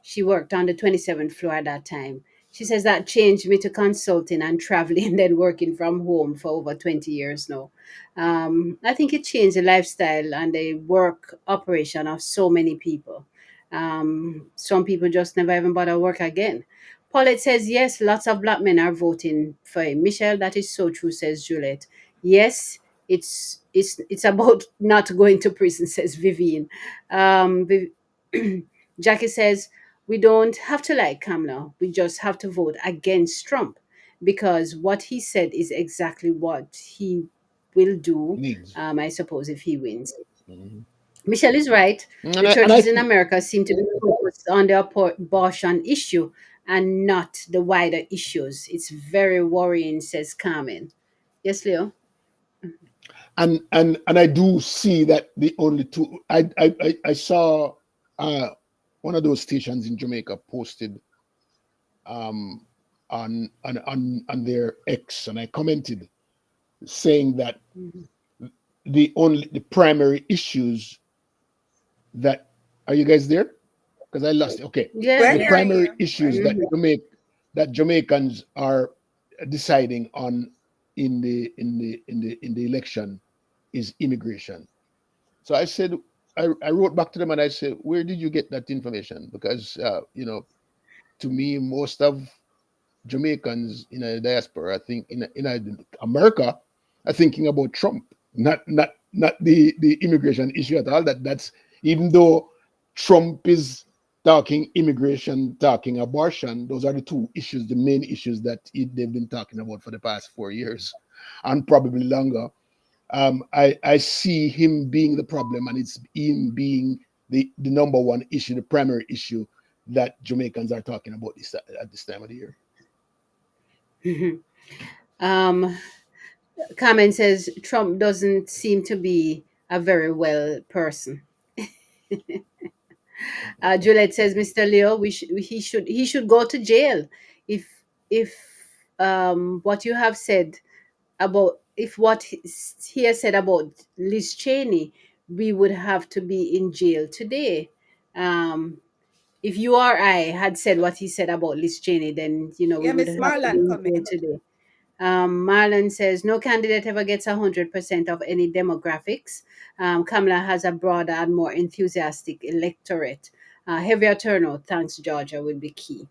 She worked on the 27th floor at that time. She says that changed me to consulting and traveling and then working from home for over 20 years now. I think it changed the lifestyle and the work operation of so many people. Some people just never even bother work again. Paulette says, yes, lots of black men are voting for him. Michelle, that is so true, says Juliet. Yes, it's about not going to prison, says Vivian. Jackie says, we don't have to like Kamala. We just have to vote against Trump because what he said is exactly what he will do, Needs. I suppose, if he wins. Mhm. Michelle is right. The And I churches in think, America seem to be focused on the abortion issue and not the wider issues. It's very worrying, says Carmen. Yes, Leo? and I do see that the only two I saw uh one of those stations in Jamaica posted um on their X, and I commented saying that Mhm. the primary issues that, are you guys there? Because I lost it. Okay. We're Yeah. The hearing primary you. We're issues hearing Mhm. that Jamaicans are deciding on in the election is immigration. So I said, I wrote back to them and I said, where did you get that information? Because to me, most of Jamaicans in a diaspora, I think in America, are thinking about Trump, not the immigration issue at all. That's even though Trump is talking immigration, talking abortion, those are the two issues, the main issues that they've been talking about for the past 4 years, and probably longer. I see him being the problem, and it's him being the number one issue, the primary issue that Jamaicans are talking about at this time of the year. um, Carmen says Trump doesn't seem to be a very well person. Juliet says, Mr. Leo, he should go to jail if what you have said about if what he has said about Liz Cheney, we would have to be in jail today. Um, if you or I had said what he said about Liz Cheney, then we Yeah, would Miss have to be Marlon in jail coming. today. Marlon says no candidate ever gets 100% of any demographics. Kamala has a broader and more enthusiastic electorate. Heavier turnout, thanks Georgia, will be key.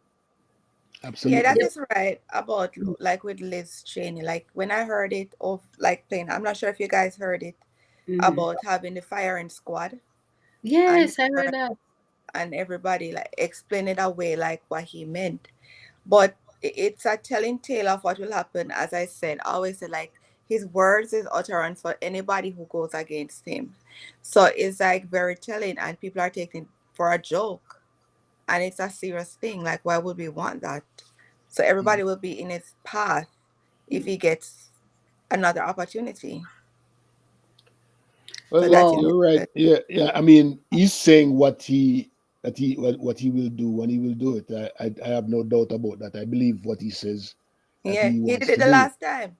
Yeah, that Absolutely. Yep. is right about like with Liz Cheney. Like when I heard it of like playing, I'm not sure if you guys heard it Mhm. about having the firing squad and Yes, I her heard that. and everybody like explain it away like what he meant. But it's a telling tale of what will happen. As I said, I always say like his words is utterance for anybody who goes against him. So it's like very telling, and people are taking it for a joke, and it's a serious thing. Like why would we want that? So everybody will be in his path if he gets another opportunity. So Well, that is Wow. you're right. it. Yeah, yeah. I mean, he's saying what he will do when he will do it. I have no doubt about that. I believe what he says that Yeah, he he did wants it to the do. last time.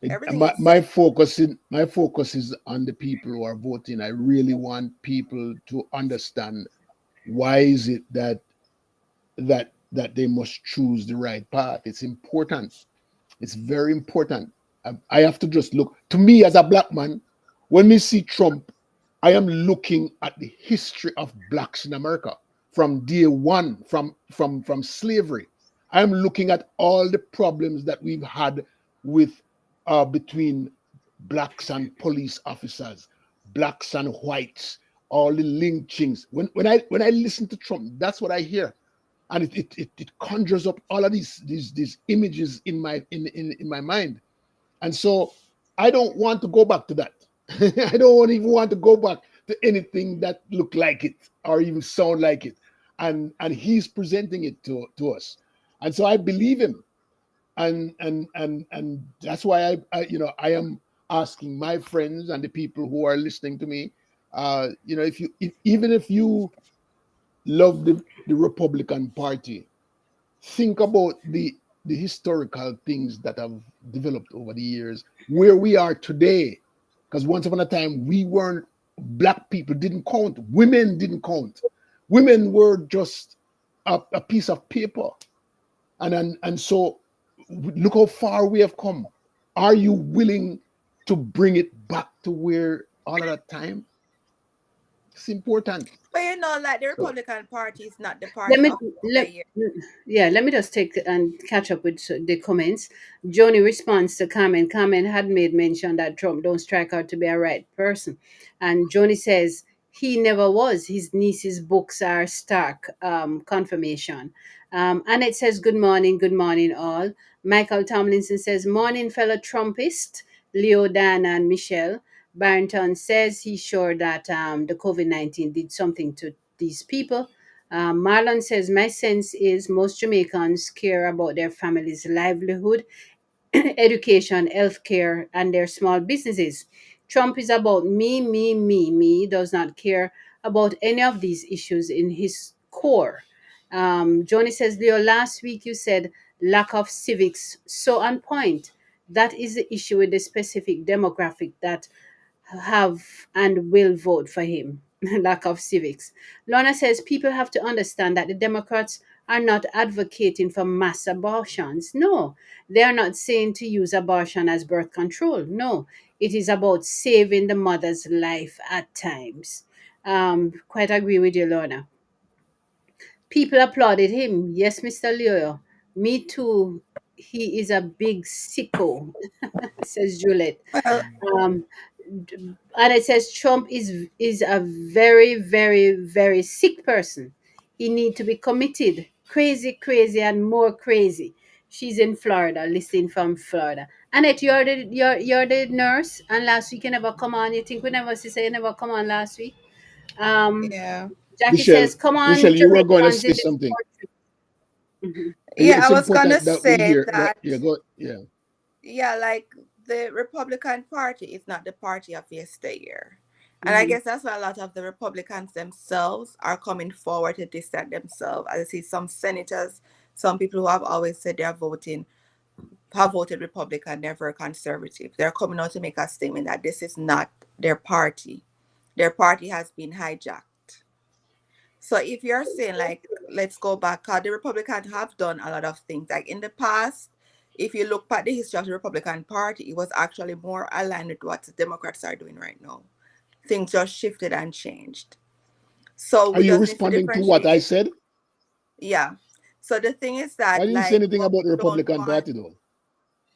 Everything My he said. my focus is on the people who are voting. I really want people to understand why is it that they must choose the right path. It's important. It's very important. I have to just look. To me, as a black man, when we see Trump, I am looking at the history of blacks in America from day one, from slavery. I am looking at all the problems that we've had with between blacks and police officers, blacks and whites, all the lynchings. When I listen to Trump, that's what I hear, and it conjures up all of these images in my mind. And so I don't want to go back to that. I don't even want to go back to anything that look like it or even sound like it. And he's presenting it to us, and so I believe him. And that's why I am asking my friends and the people who are listening to me, even if you love the Republican Party, think about the historical things that have developed over the years, where we are today. Because once upon a time, we weren't, black people didn't count, women didn't count. Women were just a piece of paper. And so look how far we have come. Are you willing to bring it back to where all of that time? It's important. But like the So Republican Party is not the Let party me of let yesteryear. yeah, let me just take and catch up with the comments. Johnny responds to Carmen. Carmen had made mention that Trump don't strike out to be a right person, and Johnny says he never was. His niece's books are stark confirmation. Annette says good morning all. Michael Tomlinson says morning fellow Trumpist. Leo, Dan, and Michelle. Barrington says he's sure that the COVID-19 did something to these people. Marlon says, my sense is most Jamaicans care about their family's livelihood, education, healthcare, and their small businesses. Trump is about me, me, me, me, does not care about any of these issues in his core. Johnny says, Leo, last week you said lack of civics. So on point. That is the issue with the specific demographic that have and will vote for him. Lack of civics. Lorna says people have to understand that the Democrats are not advocating for mass abortions. No, they are not saying to use abortion as birth control. No, it is about saving the mother's life at times. Quite agree with you, Lorna. People applauded him. Yes, Mr. Leo. Me too. He is a big sicko, says Juliet. Well, Um, and it says Trump is a very, very, very sick person. He need to be committed. Crazy, crazy, and more crazy. She's in Florida, listening from Florida. Annette, you're the nurse, and last week you never come on. You think we never see say you never come on last week? Um, yeah. Jackie Michelle, says, "Come on, Michelle, you were going to Jamaicans say in this something. country." Mhm. Yeah, I It's was gonna important that we say hear that. that, Yeah, go. Yeah. yeah, like the Republican Party is not the party of yesteryear. And I Mhm. guess that's why a lot of the Republicans themselves are coming forward to distance themselves. I see some senators, some people who have always said they're voting, have voted Republican, never conservative. They're coming out to make a statement that this is not their party. Their party has been hijacked. So if you're saying like, let's go back, the Republicans have done a lot of things. Like in the past, if you look at the history of the Republican Party, it was actually more aligned with what the Democrats are doing right now. Things just shifted and changed. So Are we you just need to responding to what I differentiate. said? Yeah. So the thing is I that didn't say like anything what about the we don't Republican want. Party, though.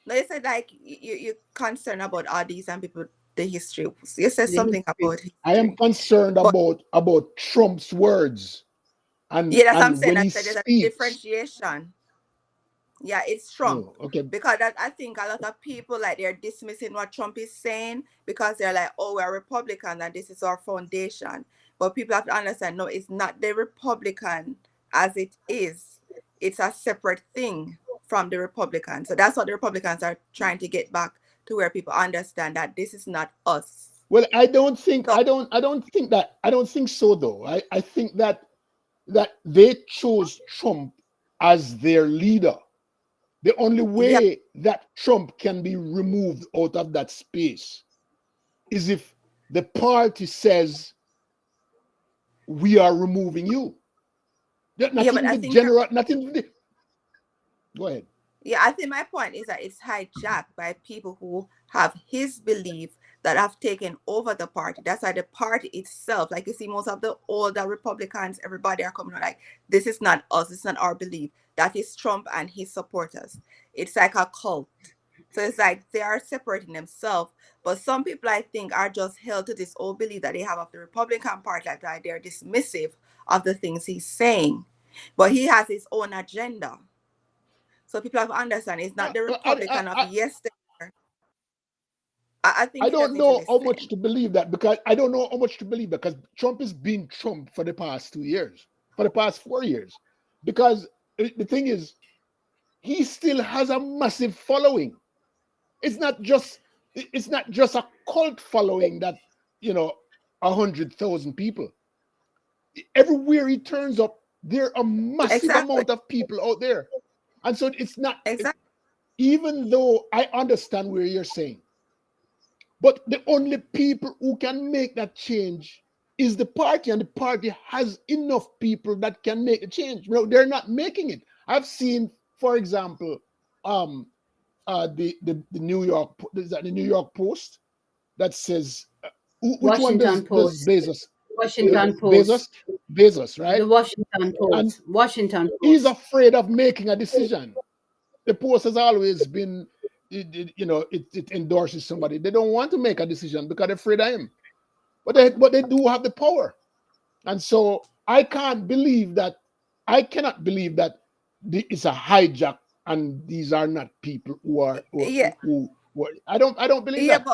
No, you said like you're concerned about all these and people the history. You said The something history. about I am history. concerned But about Trump's words yeah, that's what I'm and saying. when I he said there's a speaks. differentiation. Yeah, it's Trump. Oh, okay. Because that, I think a lot of people like they're dismissing what Trump is saying because they're like, oh, we're Republican and this is our foundation. But people have to understand, no, it's not the Republican as it is. It's a separate thing from the Republican. So that's what the Republicans are trying to get back to where people understand that this is not us. Well, So I don't think so though. I think that they chose Trump as their leader. The only yeah, way that Trump can be removed out of that space is if the party says we are removing you. yeah, Not but even I the think general, not even the, go ahead. yeah, I think my point is that it's hijacked by people who have his belief that have taken over the party. That's why the party itself, like you see, most of the older Republicans, everybody are coming out like, this is not us, this is not our belief. That is Trump and his supporters. It's like a cult. So it's like they are separating themselves. But some people, I think, are just held to this old belief that they have of the Republican Party, like they're dismissive of the things he's saying. But he has his own agenda. So people have to understand it's not the Republican of yesterday. I I think you just don't need to know how much listen. to believe that because I don't know how much to believe because Trump has been Trump for the past 2 years, for the past 4 years. Because the thing is, he still has a massive following. It's not just a cult following that, you know, 100,000 people. Everywhere he turns up, there are a massive Exactly. amount of people out there. And so it's not Exactly. even though I understand where you're saying, But the only people who can make that change is the party, and the party has enough people that can make a change. No, they're not making it. I've seen, for example, um, the New York, is that the New York Post that says, which one Washington does Post. Bezos? Washington Bezos, Post. Bezos, right? The Washington And Post. Washington he's Post. afraid of making a decision. The Post has always been, it endorses somebody. They don't want to make a decision because they're afraid of him. But they do have the power. And so I cannot believe that it's a hijack and these are not people who are Yeah, I don't believe yeah, that.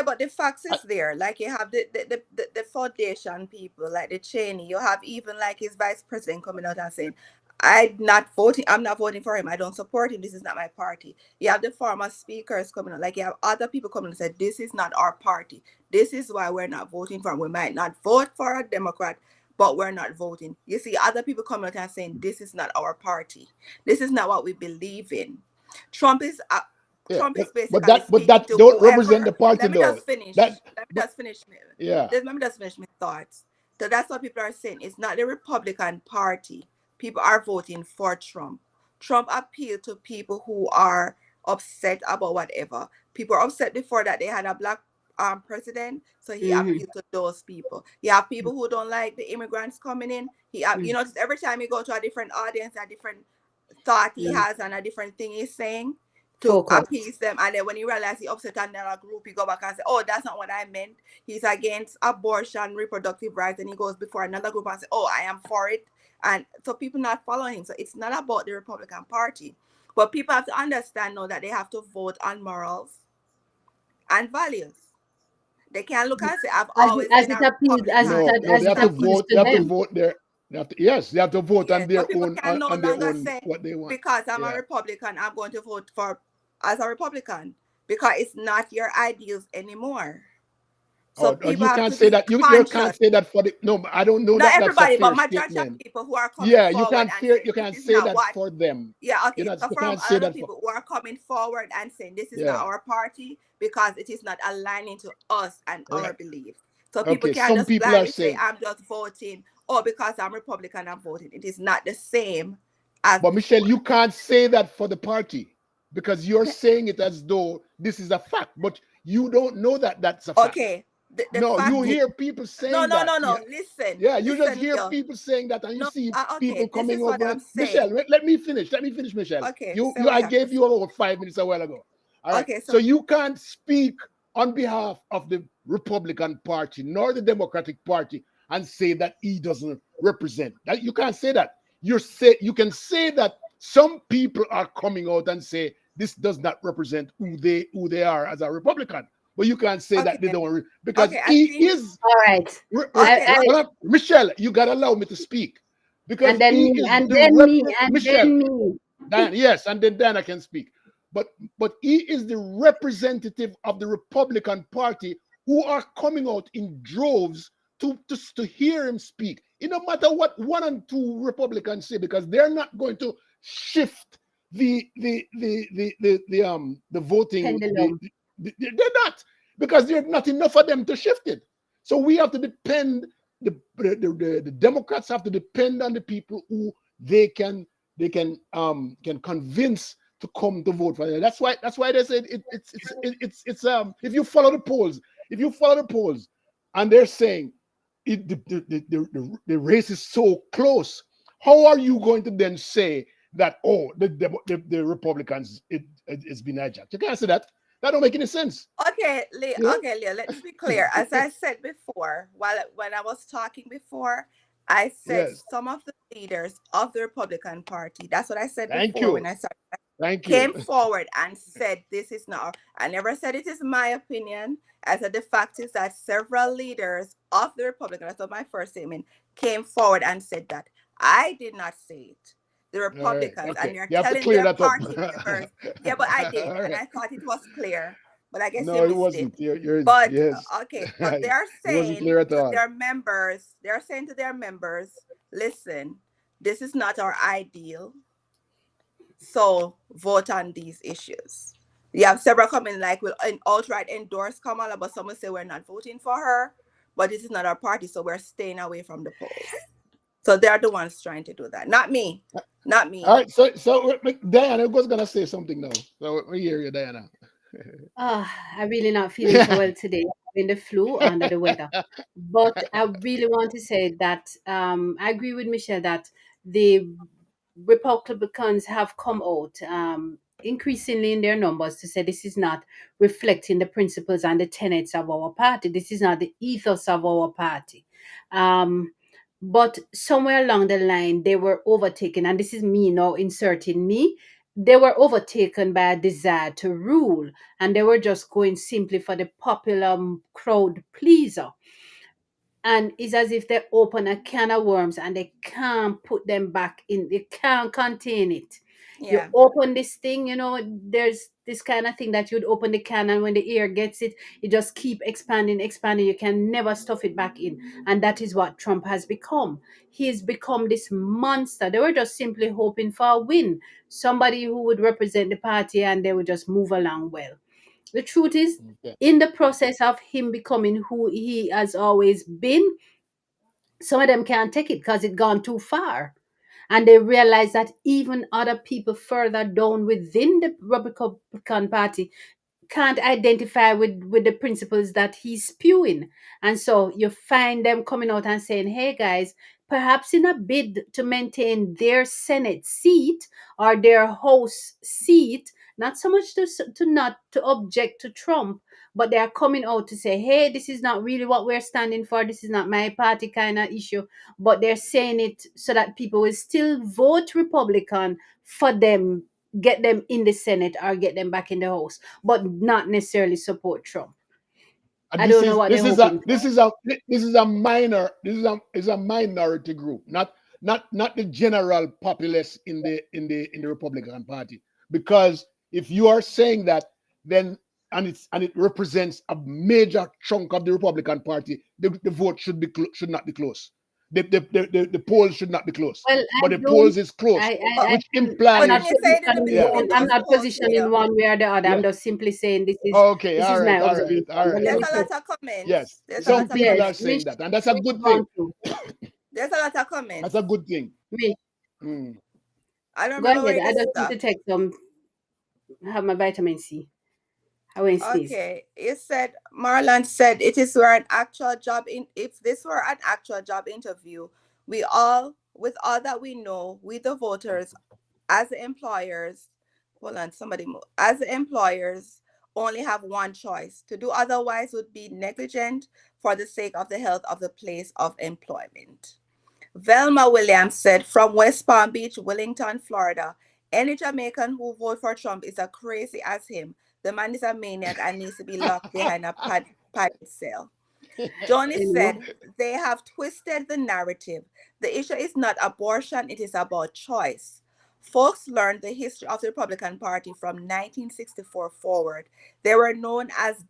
but the facts I, is there. Like you have the foundation people, like the Cheney. You have even like his vice president coming out and saying, I'm not voting for him. I don't support him. This is not my party." You have the former speakers coming out, like you have other people coming and say, "This is not our party. This is why we're not voting for him. We might not vote for a Democrat, but we're not voting." You see other people coming out and saying, "This is not our party. This is not what we believe in." Trump is uh, yeah, Trump is but basically that but speaking that to don't represent the whoever. party Let me though. just finish. That Let me but just finish. yeah. Let me just finish my thoughts. So that's what people are saying. It's not the Republican Party. People are voting for Trump. Trump appealed to people who are upset about whatever. People are upset before that they had a black president, so he Mm-hmm. appealed to those people. You have people who don't like the immigrants coming in. You notice every time you go to a different audience, a different thought he Mm. has and a different thing he's saying to Focus. appease them. And then when he realizes he upset another group, he go back and say, "Oh, that's not what I meant. He's against abortion, reproductive rights," and he goes before another group and say, "Oh, I am for it." And so people not following him. So it's not about the Republican Party. But people have to understand now that they have to vote on morals and values. They can't look and say, "I've always As been it a appeals, No, no, as they it have to appeals vote. to They have to them. vote their. Yes, they have to vote Yeah, on so their people own can no longer say, what they want. because I'm a Yeah. Republican, I'm going to vote for as a Republican, because it's not your ideals anymore. So people You have can't to say be that. You can't conscious. say that for the. No, I don't know Not that that's a everybody, but fair majority of statement. people who are coming Yeah, forward and saying you this can't is say not that what. for them. Yeah, okay. So You from can't a say lot of that for. people who are coming forward and saying this is not Yeah. our party because it is not aligning to us and our Right. beliefs. So people Okay. can't Some just people are blindly say, saying, "I'm just voting," or because I'm Republican, I'm voting. It is not the same as but Michelle, before. you can't say that for the party because you're saying it as though this is a fact, but you don't know that that's a fact. Okay, the No, you fact is, hear people no, saying no, that. no, Yeah, no. Listen, yeah, you just listen, hear Leo. people saying that, and you No, see okay, people this coming is what over. I'm Michelle, saying. let me finish. Let me finish, Michelle. Okay, say I what you have to gave say. you about 5 minutes a while ago. All right. Okay, So so you can't speak on behalf of the Republican Party nor the Democratic Party and say that he doesn't represent. That you can't say that. You can say that some people are coming out and say this does not represent who they are as a Republican. But you can't say that they okay, don't because okay. I he think is All right. okay. I Michelle, you gotta allow me to speak because and then he me is and the then me and Michelle. then me. Diana, yes, and then Diana can speak. But he is the representative of the Republican Party who are coming out in droves to hear him speak. It no matter what one and two Republicans say, because they're not going to shift the voting. Pendulum. They're not, because there's not enough of them to shift it. So we have to depend. The Democrats have to depend on the people who they can convince to come to vote for them. That's why they said it's if you follow the polls and they're saying the race is so close, how are you going to then say that, oh, the Republicans, it's been hijacked? You can't say that. That don't make any sense. Okay, Leah. You know? Okay, Leah. Let's be clear. As I said before, while when I was talking before, I said Yes. some of the leaders of the Republican Party. That's what I said Thank before when you. I started. Thank you. Came forward and said this is not. I never said it is my opinion. I said the fact is that several leaders of the Republican, that's what my first statement, came forward and said that. I did not say it. The All right. Republicans, and Okay. they're You have to telling clear their that up. party members, yeah, but I did, All and right. I thought it was clear, but I guess you No, it missed it. wasn't. You're But yes. okay, but It they're wasn't saying clear at to all. their members, listen, this is not our ideal, so vote on these issues. You have several coming like will outright endorse Kamala, but some will say we're not voting for her. But this is not our party, so we're staying away from the polls. So they're the ones trying to do that, not me, not All me. right, so Diana was gonna say something now. So we hear you, Diana. I'm really not feeling so well today. I'm in the flu, under the weather. But I really want to say that I agree with Michelle that the Republicans have come out increasingly in their numbers to say this is not reflecting the principles and the tenets of our party. This is not the ethos of our party. Um, but somewhere along the line, they were overtaken, and this is me now inserting me. They were overtaken by a desire to rule, and they were just going simply for the popular crowd pleaser, and it's as if they open a can of worms and they can't put them back in, they can't contain it. You Yeah, open this thing, there's this kind of thing that you'd open the can, and when the air gets it, you just keep expanding. You can never stuff it back in. And that is what Trump has become. He's become this monster. They were just simply hoping for a win, somebody who would represent the party, and they would just move along well. The truth is, Okay. in the process of him becoming who he has always been, some of them can't take it because it gone too far. And they realize that even other people further down within the Republican Party can't identify with the principles that he's spewing. And so you find them coming out and saying, hey guys, perhaps in a bid to maintain their Senate seat or their House seat, not so much to not to object to Trump, but they are coming out to say, hey, this is not really what we're standing for, this is not my party kind of issue. But they're saying it so that people will still vote Republican for them, get them in the Senate or get them back in the House, but not necessarily support Trump. And I don't know what they're hoping for. this is a minority group, not the general populace in the Republican Party. Because if you are saying that, then and it represents a major chunk of the Republican Party, the vote should not be close. The polls should not be close, Well, but the polls is close, but I which but I'm not didn't implies you say it in the positioning yeah, beginning? one. I'm Those not polls, positioning Leo. one way or the other. I'm yeah. just simply saying this is Okay, this all is right, my all right, observation. all But right. let There's me a say, lot of comments. Yes, There's a some lot of people yes, are comments. saying Mish, that, and that's a Mish good gone thing. through. There's a lot of That's a comments. good thing. Mish, Mm. I don't go remember ahead. where I this just need stuff. to take some, have my vitamin C. I won't sneeze. Okay, it said Marlon said it is were an actual job in if this were an actual job interview, we all with all that we know, we the voters as the employers, hold on, somebody move. As the employers only have one choice. To do otherwise would be negligent for the sake of the health of the place of employment. Velma Williams said from West Palm Beach, Wellington, Florida, any Jamaican who vote for Trump is as crazy as him. The man is a maniac and needs to be locked behind a padded cell. Johnny You know, said they have twisted the narrative. The issue is not abortion, it is about choice. Folks learned the history of the Republican Party from 1964 forward. They were known as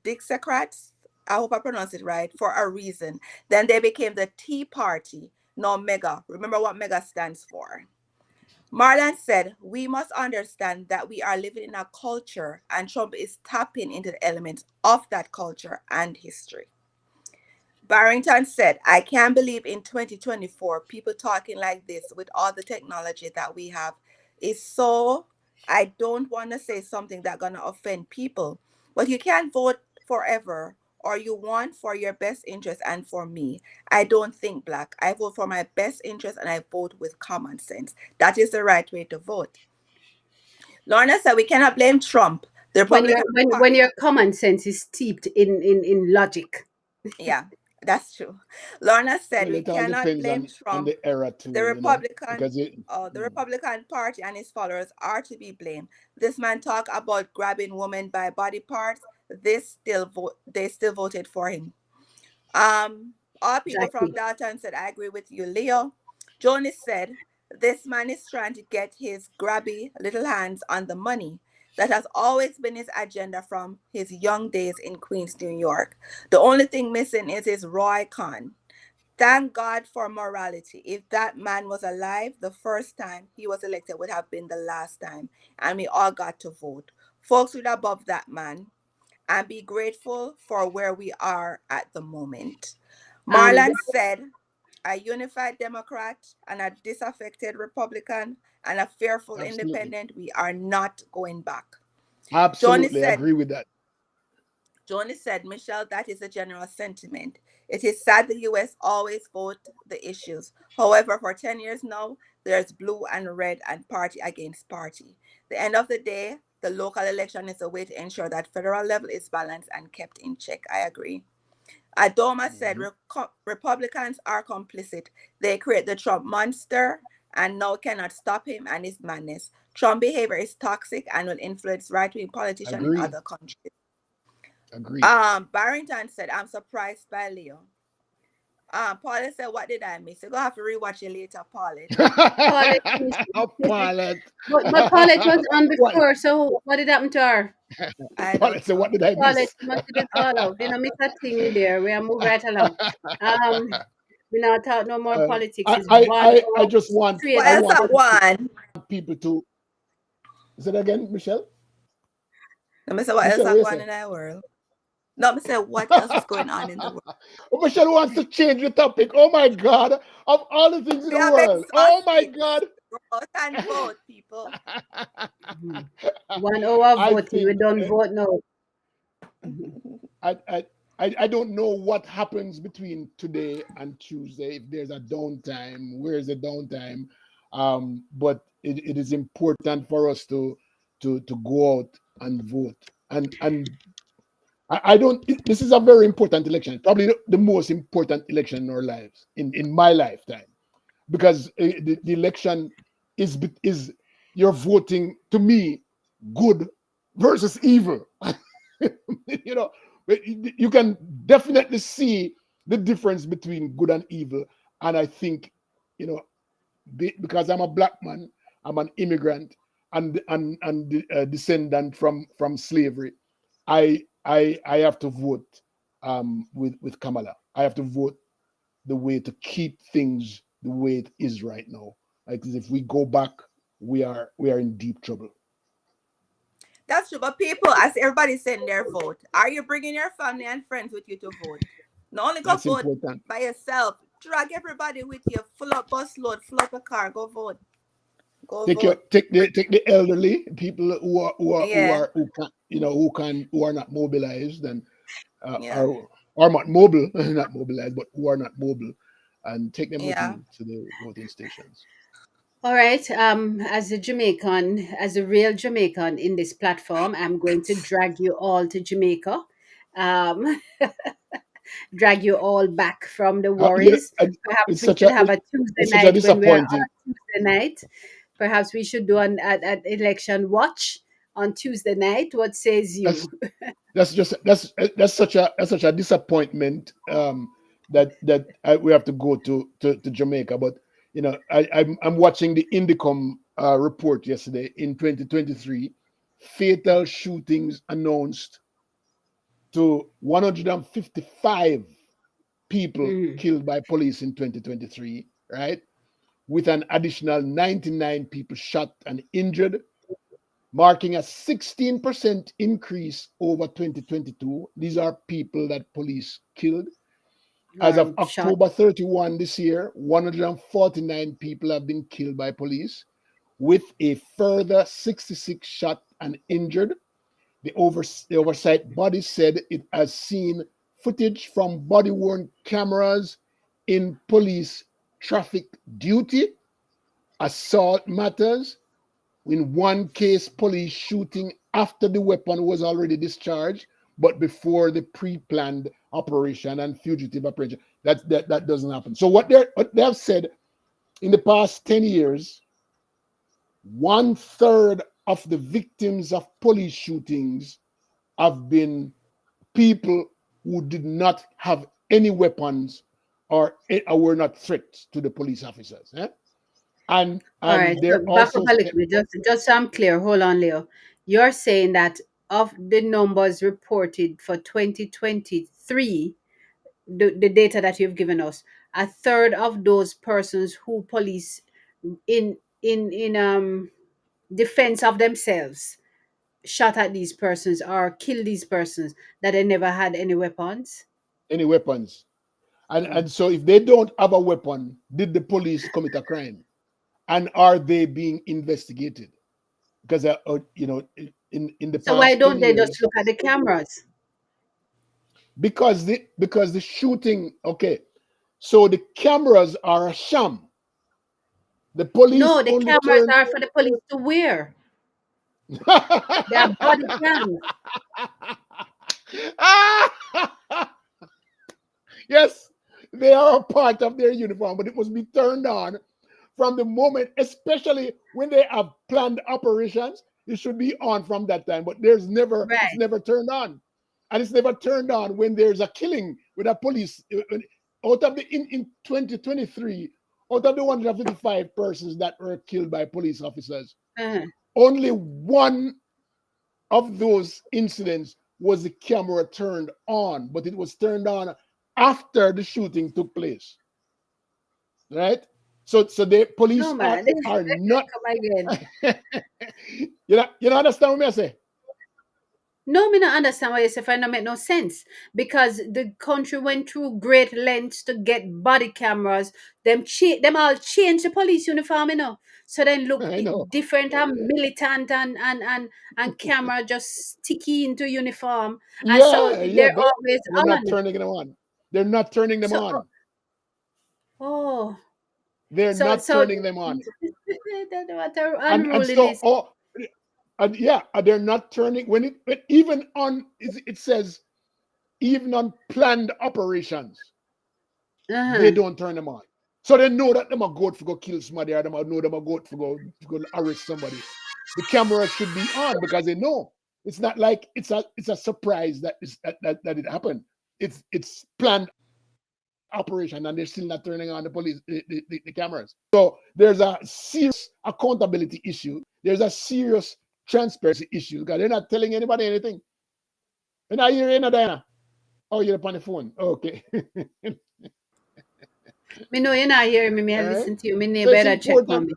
Dixiecrats, I hope I pronounced it right, for a reason. Then they became the Tea Party, now MEGA. Remember what MEGA stands for. Marlon said, we must understand that we are living in a culture and Trump is tapping into the elements of that culture and history. Barrington said, I can't believe in 2024 people talking like this with all the technology that we have is so. I don't want to say something that's going to offend people, but you can't vote forever or you want for your best interest. And for me, I don't think black. I vote for my best interest and I vote with common sense. That is the right way to vote. Lorna said, we cannot blame Trump. The when your Republican when your common sense is steeped in logic. Yeah, that's true. Lorna said Well, we it all cannot depends blame on Trump. the era The too, Republican, because it. the Republican Party and his followers are to be blamed. This man talk about grabbing women by body parts. They still voted for him. Um, all people from Exactly. Dalton said, I agree with you, Leo. Jonas said, this man is trying to get his grabby little hands on the money. That has always been his agenda from his young days in Queens, New York. The only thing missing is his Roy Con. Thank God for morality. If that man was alive, the first time he was elected would have been the last time, and we all got to vote. Folks will above that man and be grateful for where we are at the moment. Um, Marlon said, a unified Democrat and a disaffected Republican and a fearful Absolutely. independent, we are not going back. Johnny Absolutely. I said, agree with that. Michelle, that is the general sentiment. It is sad the US always vote the issues. However, for 10 years now, there's blue and red and party against party. The end of the day, the local election is a way to ensure that federal level is balanced and kept in check. I agree. Adoma said Mhm. Republicans are complicit. They create the Trump monster and now cannot stop him and his madness. Trump behavior is toxic and will influence right wing politicians in Agree. other countries. Agree. Barrington said, I'm surprised by Leo. Paulette said, what did I miss? You're gonna have to rewatch it later, Paulette. Paulette, Paulette. but Paulette was on what? before, so what did happen to her? I Paulette don't said, what know. did I Paulette, miss? you must just fall out. You know, miss that thingy there. We are move right along. Um, we not talk no more Uh, politics. I, It's I, one I, I hour just want, straight What I of else want I politics. want? people to, is it again, Michelle? Let me say what else Michelle, I what you want say? in our world. No, me say what else is going on in the world. Oh, Michelle wants to change the topic. Oh my God. Of all the things in We the have world. Oh my exhausted. God. Go out and vote, people. Mhm. 1 hour I voting. We think don't vote now. Mhm. I, I I don't know what happens between today and Tuesday. If there's a downtime, where's the downtime? But it is important for us to go out and vote. And I don't. This is a very important election. Probably the most important election in our lives, in my lifetime, because the election is you're voting to me good versus evil. you know, you can definitely see the difference between good and evil. And I think, you know, because I'm a black man, I'm an immigrant and descendant from slavery. I have to vote with Kamala. I have to vote the way to keep things the way it is right now. Like if we go back, we are in deep trouble. That's true. But people, as everybody's saying their vote, are you bringing your family and friends with you to vote? Not only go That's vote important. by yourself, drag everybody with you. Full up bus load, full up a car, go vote. Go Take your vote. take the elderly people Yeah, who are not mobilized and yeah, are not mobile, not mobilized, but who are not mobile, and take them with yeah. you to the voting stations. All right. As a Jamaican, as a real Jamaican in this platform, I'm going to drag you all to Jamaica. Um, drag you all back from the You know, worries. Perhaps it's we such should a have a Tuesday it's such a night when we are on disappointing. a Tuesday night. Perhaps we should do an election watch on Tuesday night. What says That's you? that's just that's such a disappointment that we have to go to Jamaica. But I'm watching the Indicom report yesterday in 2023. Fatal shootings announced to 155 people Mm, killed by police in 2023, right? With an additional 99 people shot and injured, marking a 16% increase over 2022. These are people that police killed. As of or shot. October 31 this year, 149 people have been killed by police, with a further 66 shot and injured. The oversight body said it has seen footage from body worn cameras in police traffic duty, assault matters, in one case, police shooting after the weapon was already discharged, but before the pre-planned operation and fugitive operation. That doesn't happen. So what they have said in the past 10 years, 1/3 of the victims of police shootings have been people who did not have any weapons or were not threats to the police officers. Eh? And All right. and So they're back up also a little bit, just so I'm clear. Hold on, Leo. You're saying that of the numbers reported for 2023, the data that you've given us, a third of those persons who police in defense of themselves, shot at these persons or killed these persons that they never had any weapons? Any weapons. Mm. And so if they don't have a weapon, did the police commit a crime? And are they being investigated? Because in the So why past 10 don't they just years, look at the cameras? because the shooting, okay, so the cameras are a sham. The police No, the only cameras turn. are for the police to wear. They are body cams. Yes, they are a part of their uniform, but it must be turned on from the moment, especially when they have planned operations. It should be on from that time, but it's Right. never turned on, and it's never turned on when there's a killing with a police. Out of the in 2023, out of the 155 persons that were killed by police officers, Uh-huh. only one of those incidents was the camera turned on, but it was turned on after the shooting took place, right? So the No police man. are not. Come again. You know understand what I say? No, me not understand why you say it no make no sense. Because the country went through great lengths to get body cameras. Them all change the police uniform, So then look I know. different and militant and camera just sticky into uniform. And so Yeah, yeah, they're but always they're not on. turning them on. They're not turning them So on. oh They're so not so turning them on. what a And so unruliness. and yeah, they're not turning when even on it says even on planned operations, they Uh-huh. don't turn them on. So they know that them are good for go kill somebody, or them are know them are good for go arrest somebody. The camera should be on because they know. It's not like it's a surprise that it happened. It's planned operation, and they're still not turning on the cameras. So there's a serious accountability issue. There's a serious transparency issue because they're not telling anybody anything. And I hear you, Diana. Oh, you're up on the phone. Okay. Me know you're not hearing me, I All right. listen to you. Me So neighbor it's that check on important. me.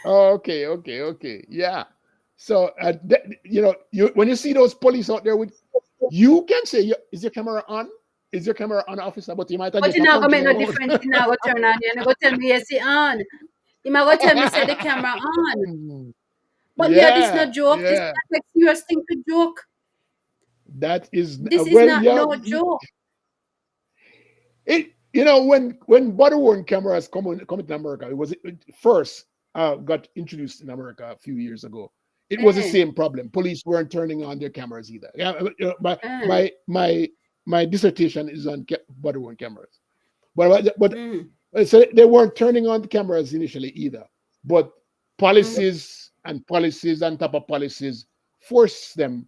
Oh, okay. Yeah. So when you see those police out there with, you can say, "Is your camera on? Is your camera on, officer?" But you might But get it a not gonna punch in make your no mouth. difference. It not gonna turn on. You not gonna tell me yes it on. You might gonna tell me say the camera on. But yeah, this no Yeah, joke. This is yeah. not a serious thing to joke. That is This is well, not yeah. no joke. When body worn cameras come to America, it first got introduced in America a few years ago. It was the Eh, same problem. Police weren't turning on their cameras either. Yeah, my eh, my my my dissertation is on body worn cameras, but mm, so they weren't turning on the cameras initially either. But mm. policies and policies on top of policies force them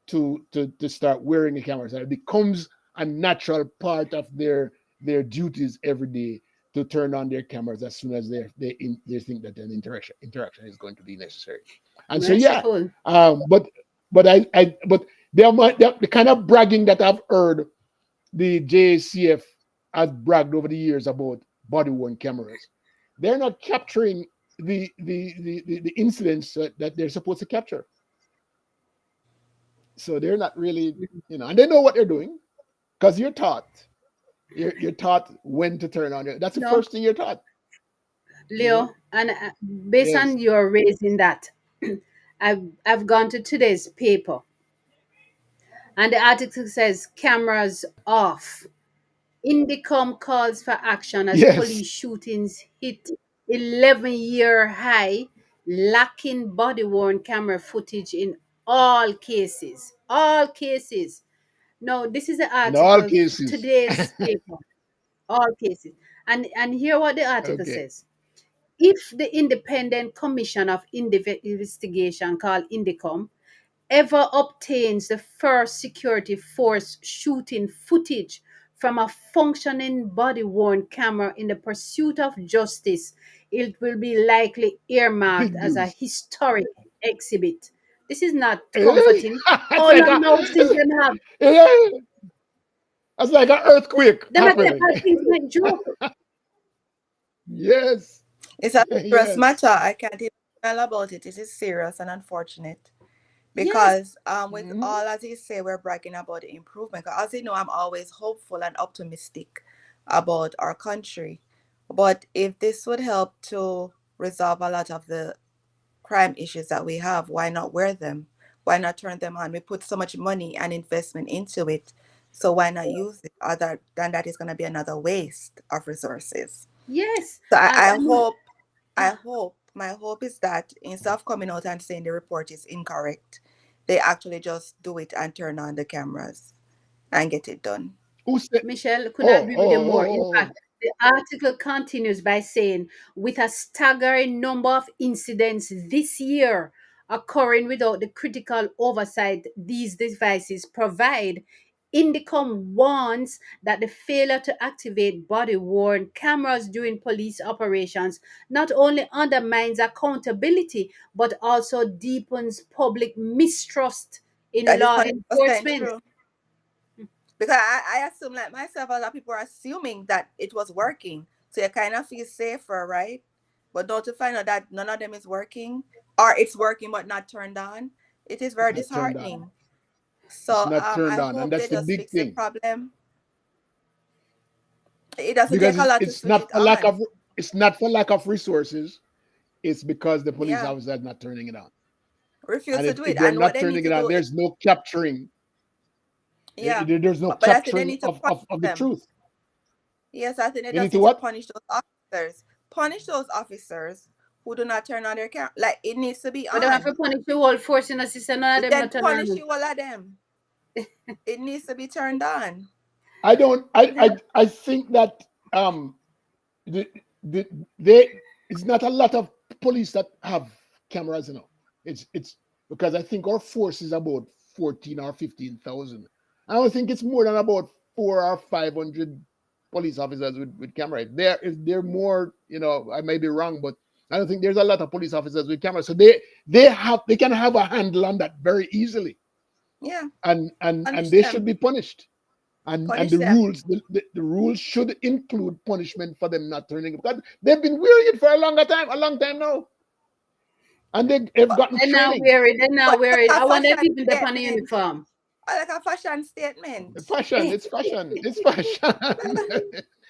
to start wearing the cameras, and it becomes a natural part of their duties every day to turn on their cameras as soon as they think that an interaction is going to be necessary. And so yeah, Merciful. but the kind of bragging that I've heard the JCF has bragged over the years about body worn cameras. They're not capturing the incidents that they're supposed to capture. So they're not really, and they know what they're doing because you're taught. You're taught when to turn on it. That's the No, first thing you're taught. You know. Leo, and based Yes. on your raising that, I've gone to today's paper, and the article says cameras off. Indicom calls for action as Yes. police shootings hit 11-year high, lacking body worn camera footage in all cases. All cases. No, this is the In all article, cases. today's paper. All cases. And hear what the article Okay. says. If the Independent Commission of Investigation, called Indicom, ever obtains the first security force shooting footage from a functioning body worn camera in the pursuit of justice, it will be likely earmarked Big as a news. historic exhibit. This is not comforting. It's How like long now since them have it's like an earthquake them have take happening. bad things like joke? Yes. It's a serious Yes. matter. I can't even. Well, about it, it is serious and unfortunate Yes, because with all as you say, we're bragging about the improvement. 'Cause as you know, I'm always hopeful and optimistic about our country. But if this would help to resolve a lot of the crime issues that we have, why not wear them? Why not turn them on? We put so much money and investment into it. So why not use it? Other than that is gonna be another waste of resources. yes. So I mean, I hope, my hope is that instead of coming out and saying the report is incorrect, they actually just do it and turn on the cameras and get it done. Who said? Michelle, could I Oh, agree with you oh, more? In oh, fact, oh. the article continues by saying, with a staggering number of incidents this year occurring without the critical oversight these devices provide, Indicom warns that the failure to activate body worn cameras during police operations not only undermines accountability but also deepens public mistrust in That is law 100% enforcement. true. Because I assume, like myself, a lot of people are assuming that it was working. So you kind of feel safer, right? But don't you find out that none of them is working? Or it's working but not turned on? It is very Not turned on. disheartening. It's So not turned I on, and hope they that's the just big fix the thing problem. It doesn't take because a lot to it's switch not it for lack on. of resources. It's because the police Yeah. officer is not turning it on. Refuse And to do if it. they're And what not they need turning it to on, do is, there's no capturing. yeah. There's no But I think they capturing need to punish of the them. truth. Yes, I think they They need just to need to what? punish those officers. Punish those officers who do not turn on their camera. Like it needs to be But they have to on. punish the whole force in the system, none of them Then not turn punish on. you all of them. It needs to be turned on. I don't. I think that the, the, they it's not a lot of police that have cameras, you know. It's because I think our force is about 14 or 15,000. I don't think it's more than about 4 or 500 police officers with camera. If they're more, you know, I may be wrong, but I don't think there's a lot of police officers with cameras. So they can have a handle on that very easily, Yeah, and punish they should them. be punished. And Punish the them. rules, the rules should include punishment for them not turning it, because they've been wearing it for a long time now, and they've But, gotten They're not training. wearing, they're not but wearing. like I a wonder if fashion even they're on the statement. uniform. Like a fashion statement. Fashion, it's fashion, it's fashion.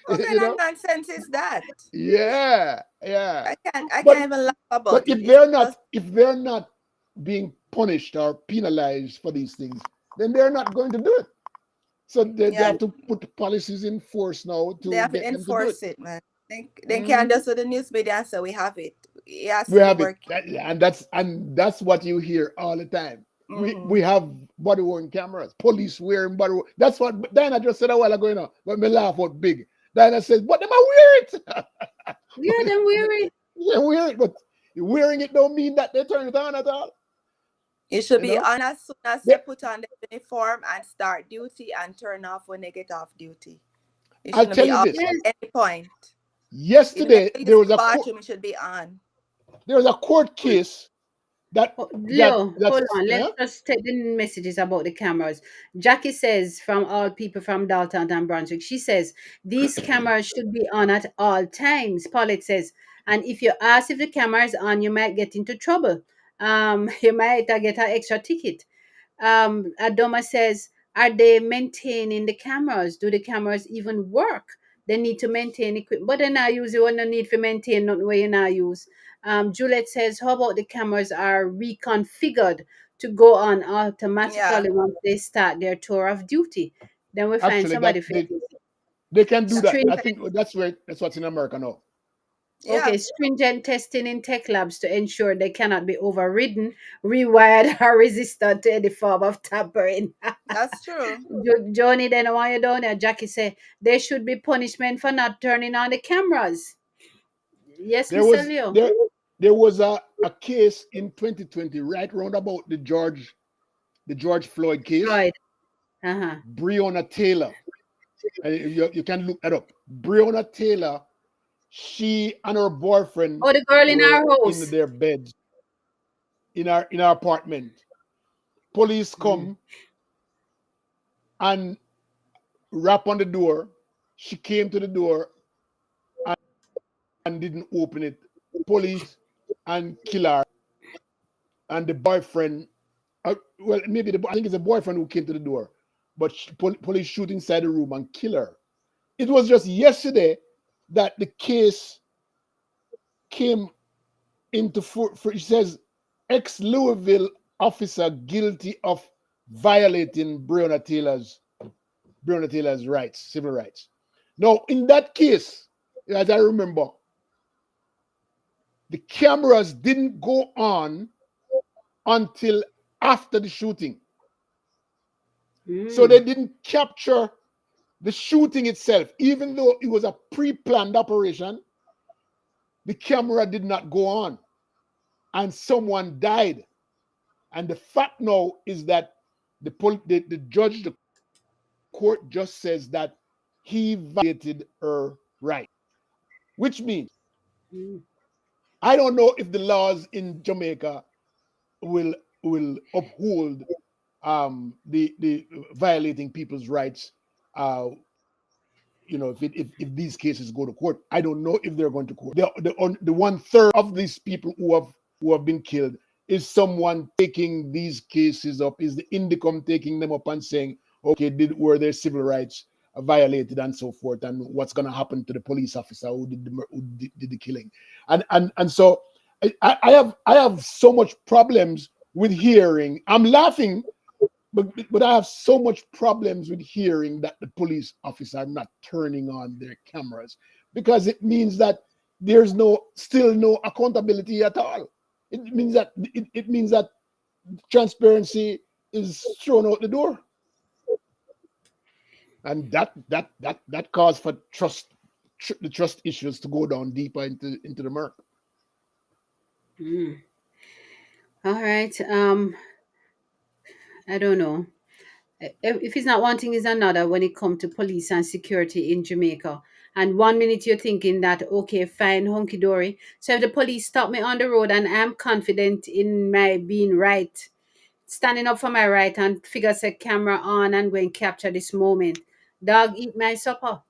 What You kind of know, nonsense is that? yeah, yeah. I But can't even laugh but about it. if It's they're just, not if they're not being punished or penalized for these things, then they're not going to do it. So they yeah, have to put policies in force now they to have to get them to do it. enforce it, man. They can't Mhm. just do the news media and say we have it. It has We to be have it. working. And that's what you hear all the time. We Hmm. have body worn cameras, police wearing body worn. That's what Diana just said a while ago, you know, when me laugh out big. Diana says, but them are wear it. Yeah, they're wearing. Yeah, wear it, but wearing it don't mean that they turn it on at all. It should You be know? on as soon as they They- put on the uniform and start duty and turn off when they get off duty. It I'll shouldn't tell be you off this. at Yes. any point. Even if Yesterday they use the bathroom, it should be on. there was a court case Leo, hold that's on. Let's yeah. just take the messages about the cameras. Jackie says, from all people from Dalton and Brunswick, she says, these cameras should be on at all times. Paulette says, and if you ask if the camera is on, you might get into trouble. You might get an extra ticket. Adoma says, are they maintaining the cameras? Do the cameras even work? They need to maintain equipment, but they're not use it when no need for maintain, not where you not use. Juliet says, how about the cameras are reconfigured to go on Yeah, automatically once they start their tour of duty? Then we find Actually, somebody that for they can do that's that. I stringent, think that's what's in America now. yeah. okay, stringent testing in tech labs to ensure they cannot be overridden, rewired, or resistant to any form of tampering. That's true. Johnny, then why you down there? Jackie say there should be punishment for not turning on the cameras. Yes, There Mr. was Leo. there was a case in 2020, right round about the George Floyd case. Floyd. Uh-huh. Breonna Taylor, you can look that up. Breonna Taylor, she and her boyfriend Oh, the girl in our were in house. their beds in our apartment. Police Mm. come and rap on the door. She came to the door and didn't open it. Police and kill her, and the boyfriend, well, maybe I think it's a boyfriend who came to the door, but police shoot inside the room and kill her. It was just yesterday that the case came into for it says ex Louisville officer guilty of violating Breonna Taylor's rights, civil rights. Now, in that case, as I remember, the cameras didn't go on until after the shooting. So they didn't capture the shooting itself. Even though it was a pre-planned operation, the camera did not go on. And someone died. And the fact now is that the judge, the court just says that he violated her right, which means I don't know if the laws in Jamaica will uphold the violating people's rights. If these cases go to court, I don't know if they're going to court. The 1/3 of these people who have been killed is someone taking these cases up, is the Indicom taking them up and saying, okay, were their civil rights violated and so forth, and what's going to happen to the police officer who did the killing, and so I have so much problems with hearing. I'm laughing, but I have so much problems with hearing that the police officers are not turning on their cameras, because it means that there's still no accountability at all. It means that transparency is thrown out the door, and that caused for the trust issues to go down deeper into the murk. All right. I don't know. If he's not one thing, is another when it comes to police and security in Jamaica. And 1 minute you're thinking that, okay, fine, hunky dory. So if the police stop me on the road and I'm confident in my being right, standing up for my right and figure say camera on and go and capture this moment. Dog eat my supper.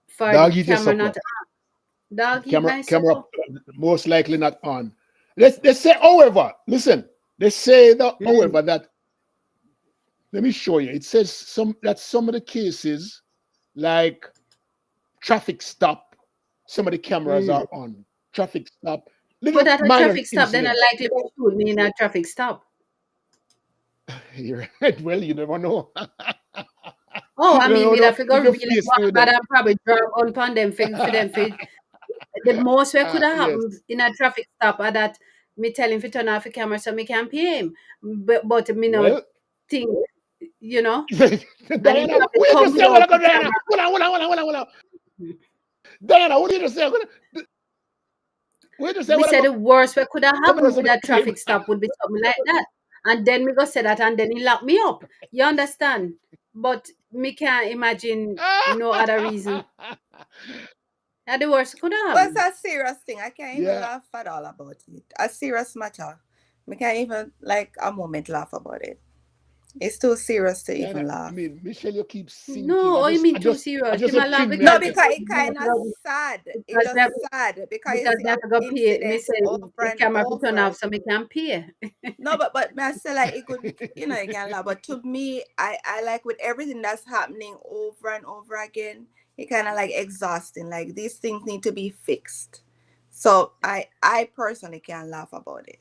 For the Dog eat your camera supper. not on. Dog eat Camera my supper. most likely not on. They say, however, listen, they say that, however, that, let me show you. It says some of the cases, like traffic stop, some of the cameras are on. Traffic stop, But little at a minor traffic stop, then I incidents. likely to shoot me in a traffic stop. You're right. Well, you never know. Oh, I You mean, don't me know that figure if you're really faced with bad them. and probably drop on them for them for the most way could have Yes. happened in a traffic stop are that me tell him to turn off the camera so me can pay him. But me no Well, think, you know, and he Diana, probably what you come just say? close to Diana, camera. hold on. Diana, what did you just say? What did you say? Me say the worst way could have Cameras happened are with gonna that pay him. traffic stop would be something like that. And then me go say that and then he lock me up. You understand? But me can't imagine no other reason. That the worst could have Well, it's happened. a serious thing. I can't even Yeah. laugh at all about it. A serious matter. I can't even like a moment laugh about it. It's too serious to Diana, even I laugh. mean, Michelle, you keep sinking. No, oh, you mean too I serious? just Him a a laugh pin me because No, again. because it kind of sad. It just sad because you see they a have to go pay. Me incident say over the and camera be turned off over. so me can pay. No, but I say like it could, you can laugh. But to me, I like with everything that's happening over and over again, it kind of like exhausting. Like these things need to be fixed. So I personally can't laugh about it.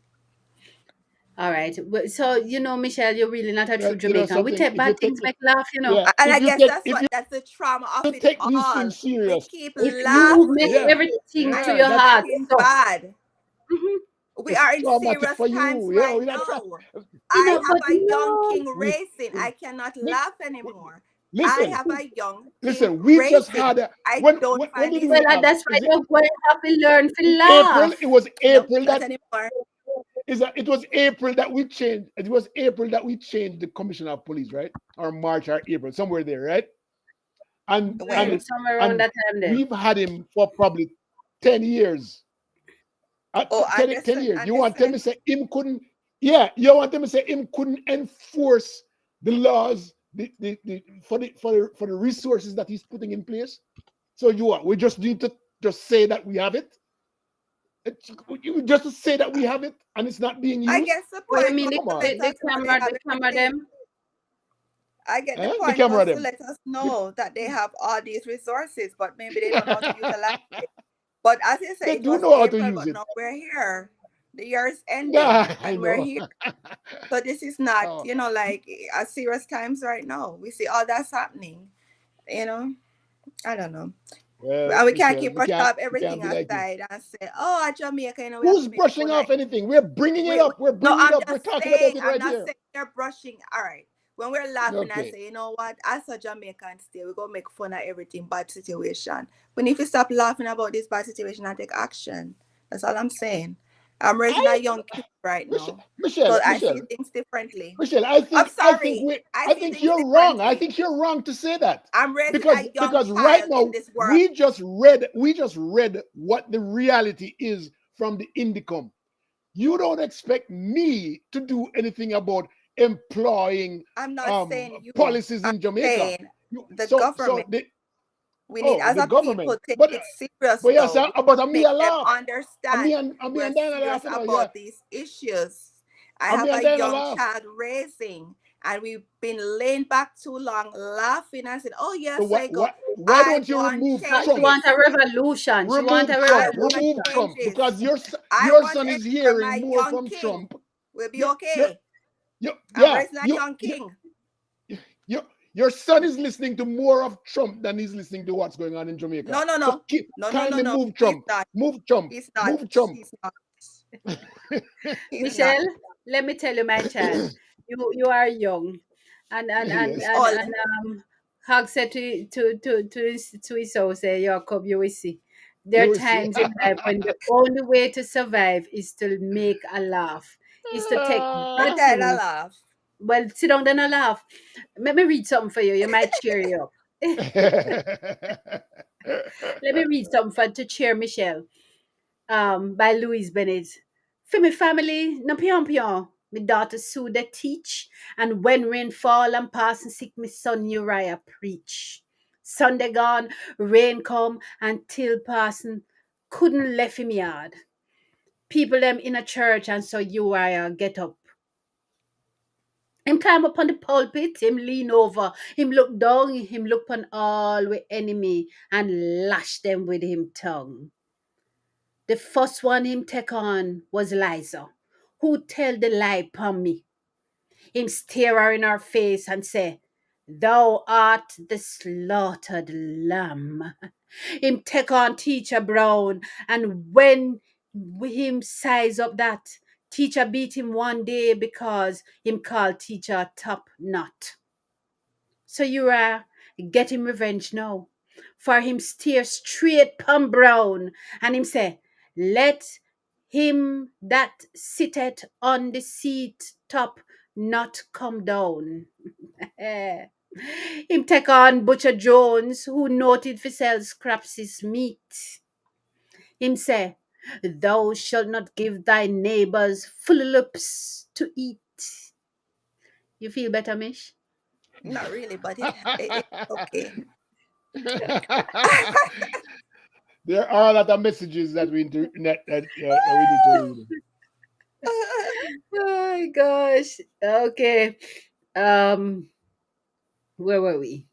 All right. So Michelle, you're really not a Well, true Jamaican. We something. take If you bad take things make laugh. yeah, And I guess if that's the trauma of you it take these all. things We serious, keep If you make yeah, laughing everything to and your heart, everything so bad. mhm. We it's are in traumatic serious for times you. right We're not trying. now. I have But a young no. king racing. I cannot We, laugh anymore. I listen, have a young king listen. We just racing. had I don't when find did this we Well, have? that's why Is it you're going to have to learn to April? laugh. It was no April not that anymore. it was April that we changed. It was April that we changed the commissioner of police, right? Or March or April, somewhere there, right? And When? Somewhere around and that time there. we've had him for probably 10 years. Oh, 10 years. and You the want them same. to say him couldn't? Yeah, you want them to say him couldn't enforce the laws, for the resources that he's putting in place. So you what? We just need to just say that we have it. It's, you just to say that we have it and it's not being I used. guess the Oh, you point mean was the, Come to let on, the, the us know they camera, have the camera everything. them? I get the eh? The point camera was to them. let us The- know that they have all these resources, but maybe they don't know how to utilize it. But as you say, they it do was know how to April, use but it. now we're here. The year is ending Yeah, I and we're know. here. So this is not, Oh, like a serious times right now. We see all that's happening, you know. I don't know. well, And we can't Michelle, keep brushing we off can't everything be like you. aside and say, oh, at Jamaica, we have Who's to make brushing fun of off anything? We're bringing it we up. We're no, bringing it I'm up. We're just talking about saying, it I'm right not here. saying they're brushing. All right. When we're laughing and Okay. say, you know what, as a Jamaican still, we go make fun of everything bad situation. We need to stop laughing about this bad situation and take action. That's all I'm saying. I'm raising a I young kid right Michelle, now. Michelle, So I see Michelle, things differently. Michelle, I'm sorry. I I see think things you're wrong. I differently. think you're wrong to say that. I'm raising a young Because right child in now this world. we just read what the reality is from the Indicom. You don't expect me to do anything about employing I'm not saying you. policies I'm in Jamaica. saying the So government. the We need, oh as the a people, government. take But it serious yes, though. We but have I to me make a them laugh. understand I me we're and Diana serious laughing. Yeah. about these issues. I I me have and a Diana young laugh. child raising, and we've been laying back too long, laughing and said, "Oh So yes, I go. why I don't you want remove She Trump? want a changes. revolution. She want a Remove I Trump. want Remove revolution. Trump changes. because I your want son is ensure hearing my more young from king Trump. will be Your your okay. I'm yeah raising a young king. your your son is listening to more of Trump than he's listening to what's going on in No, Jamaica. no, So no, no, no, no, kindly no. move He's Trump. not. Move Trump. He's not. Move Trump. He's not. He's not. Michelle, let me tell you, my child, you are young, and and and Yes. and, All and Hug said to his house, say, Jacob, you will see. There are You will see. times in life when the only way to survive is to make a laugh, is to take my bad child, I things. laugh. Well, sit down then and laugh. Let me read something for you. You might cheer you up. Let me read something to cheer Michelle. By Louise Bennett. For my family, no pion pion. My daughter Sue they teach, and when rain fall and pass and sick, my son Uriah preach. Sunday gone, rain come, and till passing couldn't left him yard. People them in a church, and so Uriah get up. Him climb up on the pulpit, him lean over, him look down, him look on all we enemy, and lash them with him tongue. The first one him take on was Liza, who tell the lie upon me. Him stare her in her face and say, Thou art the slaughtered lamb. Him take on Teacher Brown, and when him size up that, Teacher beat him one day because him called Teacher top knot. So you are getting revenge now. For him steer straight pum Brown, and him say, Let him that sitteth on the seat top not come down. Him take on Butcher Jones, who noted for sell scraps meat. Him say, Thou shalt not give thy neighbors full lips to eat. You feel better, Mish? Not really, but it's okay. There are a lot of messages that we need to read. Oh my gosh. Okay. Um, where were we?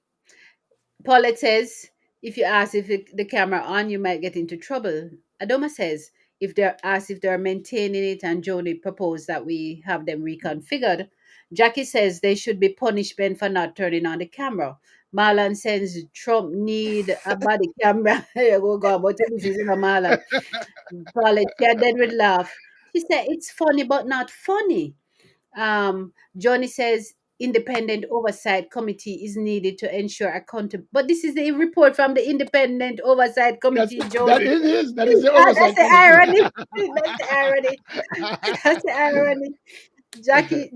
Paulette says, if you ask if the camera on, you might get into trouble. Adoma says, if they're asked if they're maintaining it, and Joni proposed that we have them reconfigured. Jackie says they should be punishment for not turning on the camera. Marlon says Trump need a body camera. You go, God, but this is in a Marlon. Paulette, yeah, then would laugh. She said, it's funny, but not funny. Johnny says independent oversight committee is needed to ensure accountability. But this is the report from the independent oversight committee, Johnny. That is the That's oversight the committee. irony. That's the irony. That's the irony.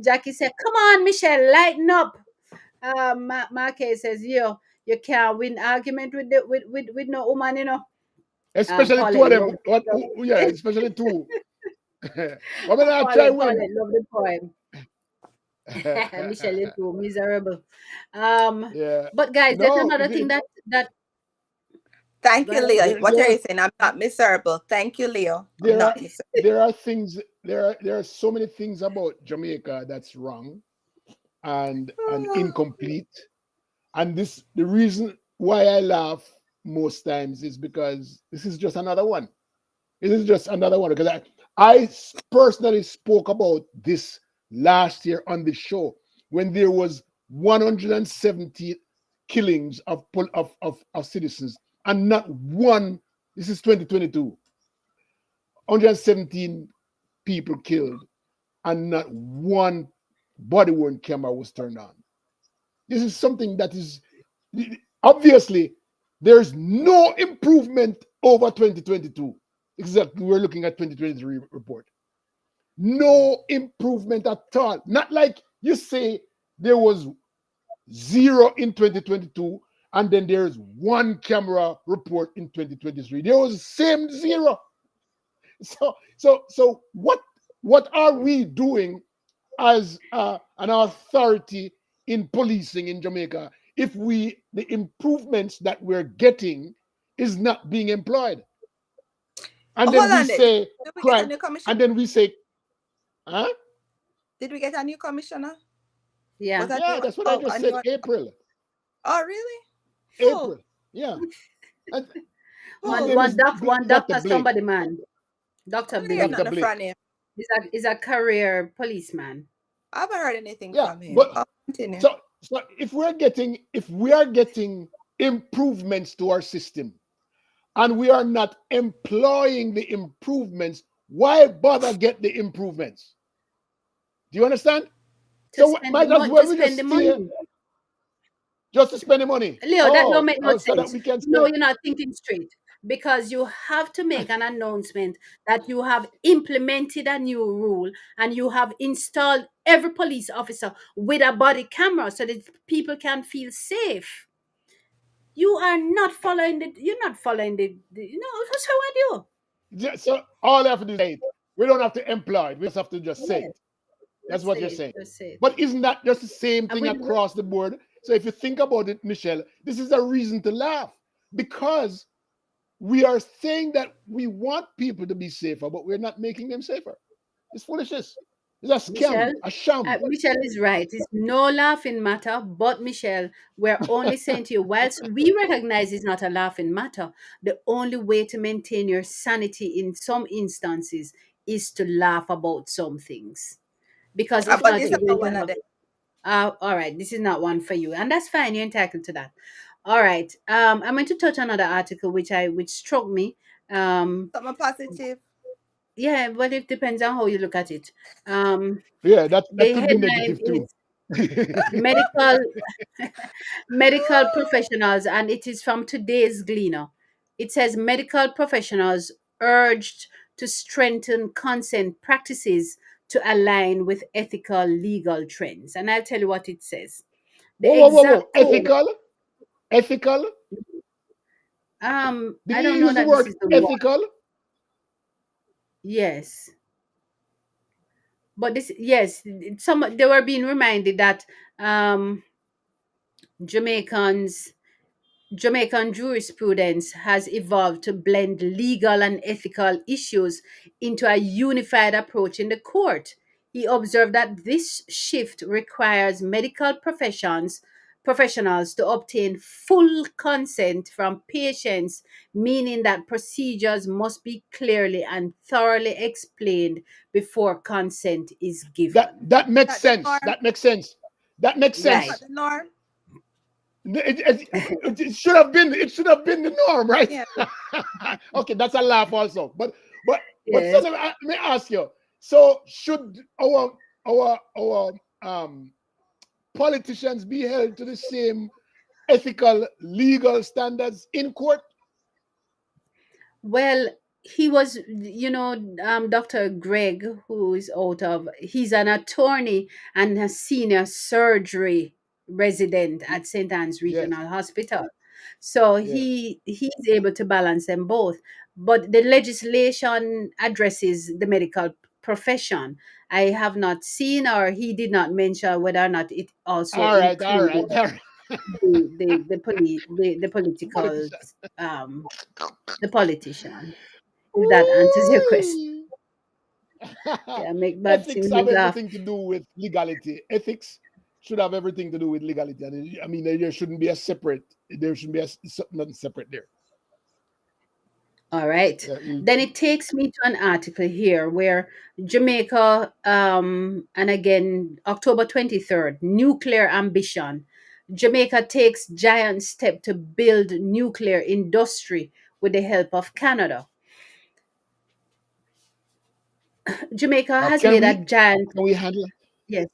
Jackie said, "Come on, Michelle, lighten up." Marquez says, "Yo, you can't win argument with with no woman, you know." Especially two Paulette of them. love, What? love Yeah, especially two. What when I try win? Paulette love the poem. Michelle is too miserable. Yeah. But guys, there's No, another thing that Thank you, Well, Leo. there What are there you saying? I'm not miserable. Thank you, Leo. I'm there are not miserable. there are things there are so many things about Jamaica that's wrong and incomplete. And this the reason why I laugh most times is because this is just another one. This is just another one because I personally spoke about this last year on the show when there was 170 killings of citizens and not one. This is 2022. 117 people killed and not one body worn camera was turned on. This is something that is obviously there's no improvement over 2022. Exactly, we're looking at 2023 report. No improvement at all. Not like you say there was zero in 2022 and then there's one camera report in 2023. There was the same zero. So what are we doing as an authority in policing in Jamaica if the improvements that we're getting is not being employed? And then Hold we on there. say Did we get a crime, new commissioner? and then we say, huh? Did we get a new commissioner? Was yeah. a new Yeah, that's what I oh just a said. new April, oh really? Who? April, yeah. And his Who? name is One Dr. doctor, Blake. somebody man, Doctor I'm not hearing Blake. Dr. nothing from Blake. him. Is a career policeman. I haven't heard anything Yeah, from him. but Oh, continue. so if we are getting improvements to our system and we are not employing the improvements, why bother get the improvements? Do you understand? So might as well To we spend just the stay money. just to spend the money. Leo, that don't Oh, make no so that sense. we can No, spend. you're not thinking straight because you have to make an announcement that you have implemented a new rule and you have installed every police officer with a body camera so that people can feel safe. You are not following the. You're not following the what's wrong with you? So all I have to do is say it. We don't have to employ it. We just have to just say Yes, it. That's what you're saying. just say it. But isn't that just the same And thing across the board? So if you think about it, Michelle, this is a reason to laugh because we are saying that we want people to be safer, but we're not making them safer. It's foolishness. It's a Michelle, scam, a sham. Michelle is right. It's no laughing matter, but Michelle, we're only saying to you, whilst we recognize it's not a laughing matter, the only way to maintain your sanity in some instances is to laugh about some things. Because if But not, this is you're going not to one of have, them. all right, this is not one for you. And that's fine, you're entitled to that. All right. I'm going to touch another article which struck me. Um, Something positive. yeah, but it depends on how you look at it. Um, Yeah, that the could be headline negative too. is medical medical professionals, and it is from today's Gleaner. It says medical professionals urged to strengthen consent practices to align with ethical legal trends. And I'll tell you what it says. Whoa, The whoa, whoa, exact whoa. quote, Ethical? Ethical? Did I he don't know use the that this word is the one. ethical? Yes. But this, yes, some they were being reminded that um Jamaicans Jamaican jurisprudence has evolved to blend legal and ethical issues into a unified approach in the court. He observed that this shift requires professionals to obtain full consent from patients, meaning that procedures must be clearly and thoroughly explained before consent is That given. that makes That the sense. norm. That makes sense. That makes Right. Not sense. the norm. It should have been the norm, right? Yeah. Okay, that's a laugh also. But so Yes. let me ask you. So should our politicians be held to the same ethical legal standards in court? Well, he was, Dr. Greg, who is he's an attorney and a senior surgery resident at St. Anne's Yes, Regional Hospital. So yes. he's able to balance them both. But the legislation addresses the medical profession. I have not seen, or he did not mention whether or not it also All right, all right, included all right. the political Politician. um the politician. If that answers your question. Ooh. Yeah, make bad Ethics have siblings laugh. everything to do with legality. Ethics should have everything to do with legality. And I mean, there shouldn't be a separate. There shouldn't be nothing separate there. All right. Yeah, Then it takes me to an article here where Jamaica, and again, October 23rd, nuclear ambition. Jamaica takes giant step to build nuclear industry with the help of Canada. Jamaica has can made a we giant, handle it? yes,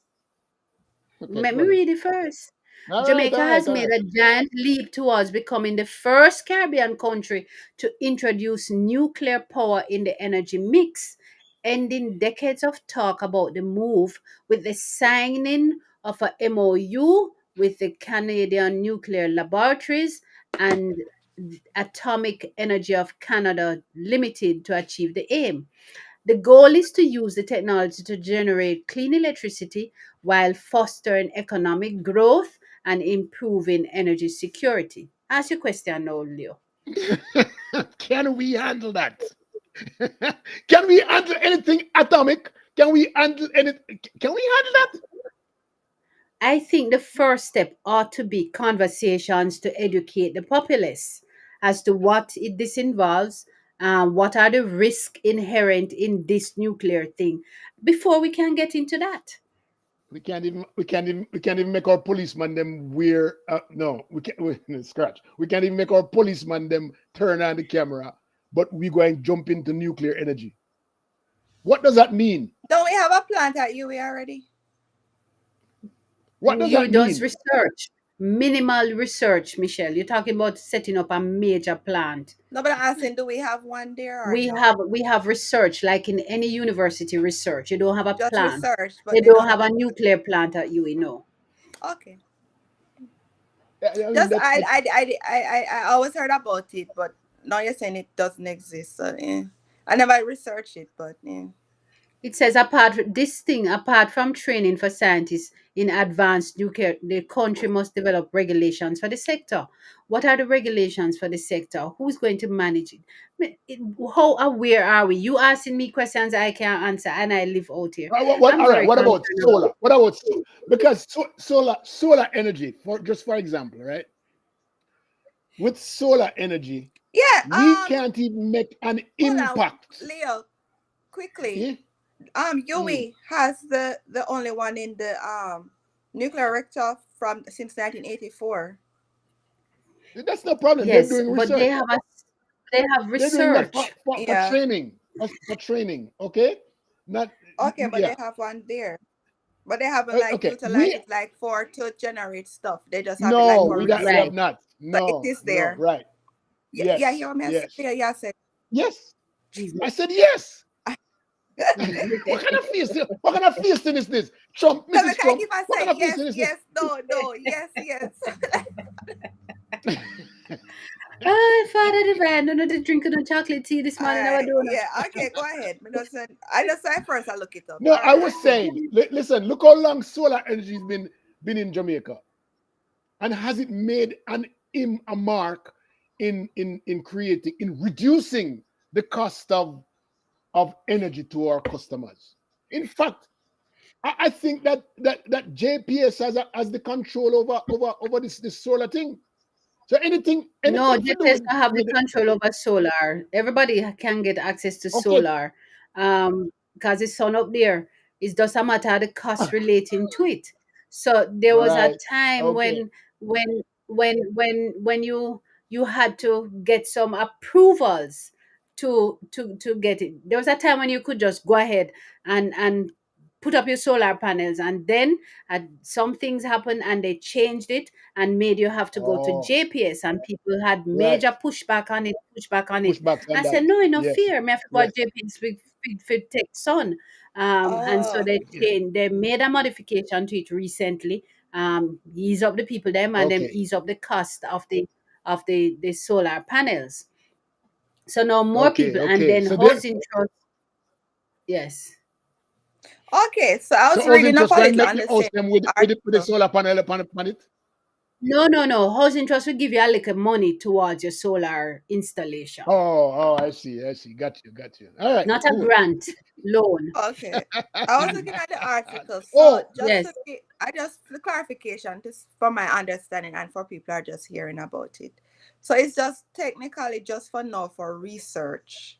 Okay, let go me ahead. read it first. All right, Jamaica all right, has all made right. a giant leap towards becoming the first Caribbean country to introduce nuclear power in the energy mix, ending decades of talk about the move with the signing of a MOU with the Canadian Nuclear Laboratories and Atomic Energy of Canada Limited to achieve the aim. The goal is to use the technology to generate clean electricity while fostering economic growth and improving energy security. Ask your question now, Leo. Can we handle that? Can we handle anything atomic? Can we handle any? Can we handle that? I think the first step ought to be conversations to educate the populace as to this involves, what are the risks inherent in this nuclear thing, before we can get into that. We can't even make our policeman them wear. No, we can't. Scratch. We can't even make our policeman them turn on the camera. But we go and jump into nuclear energy. What does that mean? Don't we have a plant at UA already? What does You that does mean? research, minimal research, Michelle. You're talking about setting up a major plant. No, but I'm asking, do we have one there or We no? have we have research like in any university research. You don't have a Just plant. research, They but they don't don't have have a a plant. nuclear plant at UA, no. Okay. I mean Just that. I always heard about it, but now you're saying it doesn't exist. So yeah. I never researched it, but yeah. It says apart from training for scientists in advanced nuclear, the country must develop regulations for the sector. What are the regulations for the sector? Who's going to manage it? How aware are we? You asking me questions I can't answer, and I live out here. I'm All right. very What about concerned about. solar? What about because solar energy for example, right? With solar energy, Yeah, we can't even make an hold on, impact. Leo, quickly. Yeah. Mm. UE has the only one in the nuclear reactor from since 1984. That's no problem. They're Yes, doing but they research. have they have They're doing that research. for Yeah. training. For training. Okay. Not Okay, but they yeah. have one there. But they haven't like Okay. utilized it like for to generate stuff. They just have it like No, for we have research. Right. not. So it No, is no, there. right. Yeah, yeah, Yes, hear me? yes, Yeah, yeah, I said. yes. Mhm. I said yes. What kind of feasting is this? Trump, Because I Mrs. can't Trump, keep on what kind saying of yes, feasting is this? yes, no, no, yes, yes. Oh, Father Divine, I not to drink no chocolate tea this All morning. I right, do yeah, okay, go ahead. I just saw it first. I look it up. No, All I right, was continue. saying, listen, look how long solar energy has been in Jamaica. And has it made a mark in creating, in reducing the cost of energy to our customers? In fact, I think that JPS has the control over this solar thing. So No, anything to do GPS don't have the with control over solar. Everybody can get access to okay, solar, because the sun up there is just a matter of the cost relating to it. So there was a right, time okay, when you had to get some approvals to get it. There was a time when you could just go ahead and put up your solar panels, and then some things happened and they changed it and made you have to go to oh, JPS, and people had right, major pushback on it. pushbacks on I that. said, no, enough Yes, fear. Me have to go to yes, JPS for take sun. And so Oh, they made a modification to it recently. Ease up the people them and them okay, ease up the cost of the solar panels. So now more okay, people, and okay. then So there, housing trust. Yes. okay. So I so was housing reading up just a going to little make on the the house same them with the article. solar panel upon it. No. Housing trust will give you a little money towards your solar installation, Oh, I see. Got you. All right, not a cool. grant, loan. Okay. I was looking at the article. So Oh, just Yes. to be, I just for clarification, just for my understanding and for people who are just hearing about it. So it's just technically just for now for research,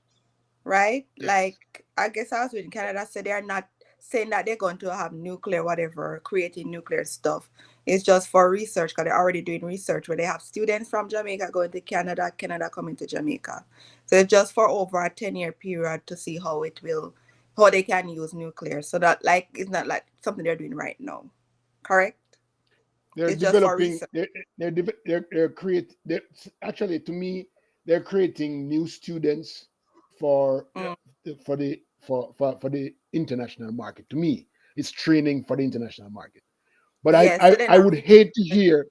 right? yes. Like I guess I was reading Canada said they're not saying that they're going to have nuclear whatever, creating nuclear stuff. It's just for research because they're already doing research where they have students from Jamaica going to Canada, Canada coming to Jamaica. So it's just for over a 10-year period to see how it will, how they can use nuclear. So that like it's not like something they're doing right now. Correct? They're It's just for developing. research. They're create. They're, actually, to me, they're creating new students for Mm. for the international market. To me, it's training for the international market. But I Yeah, I, so they're I not would really hate to hear.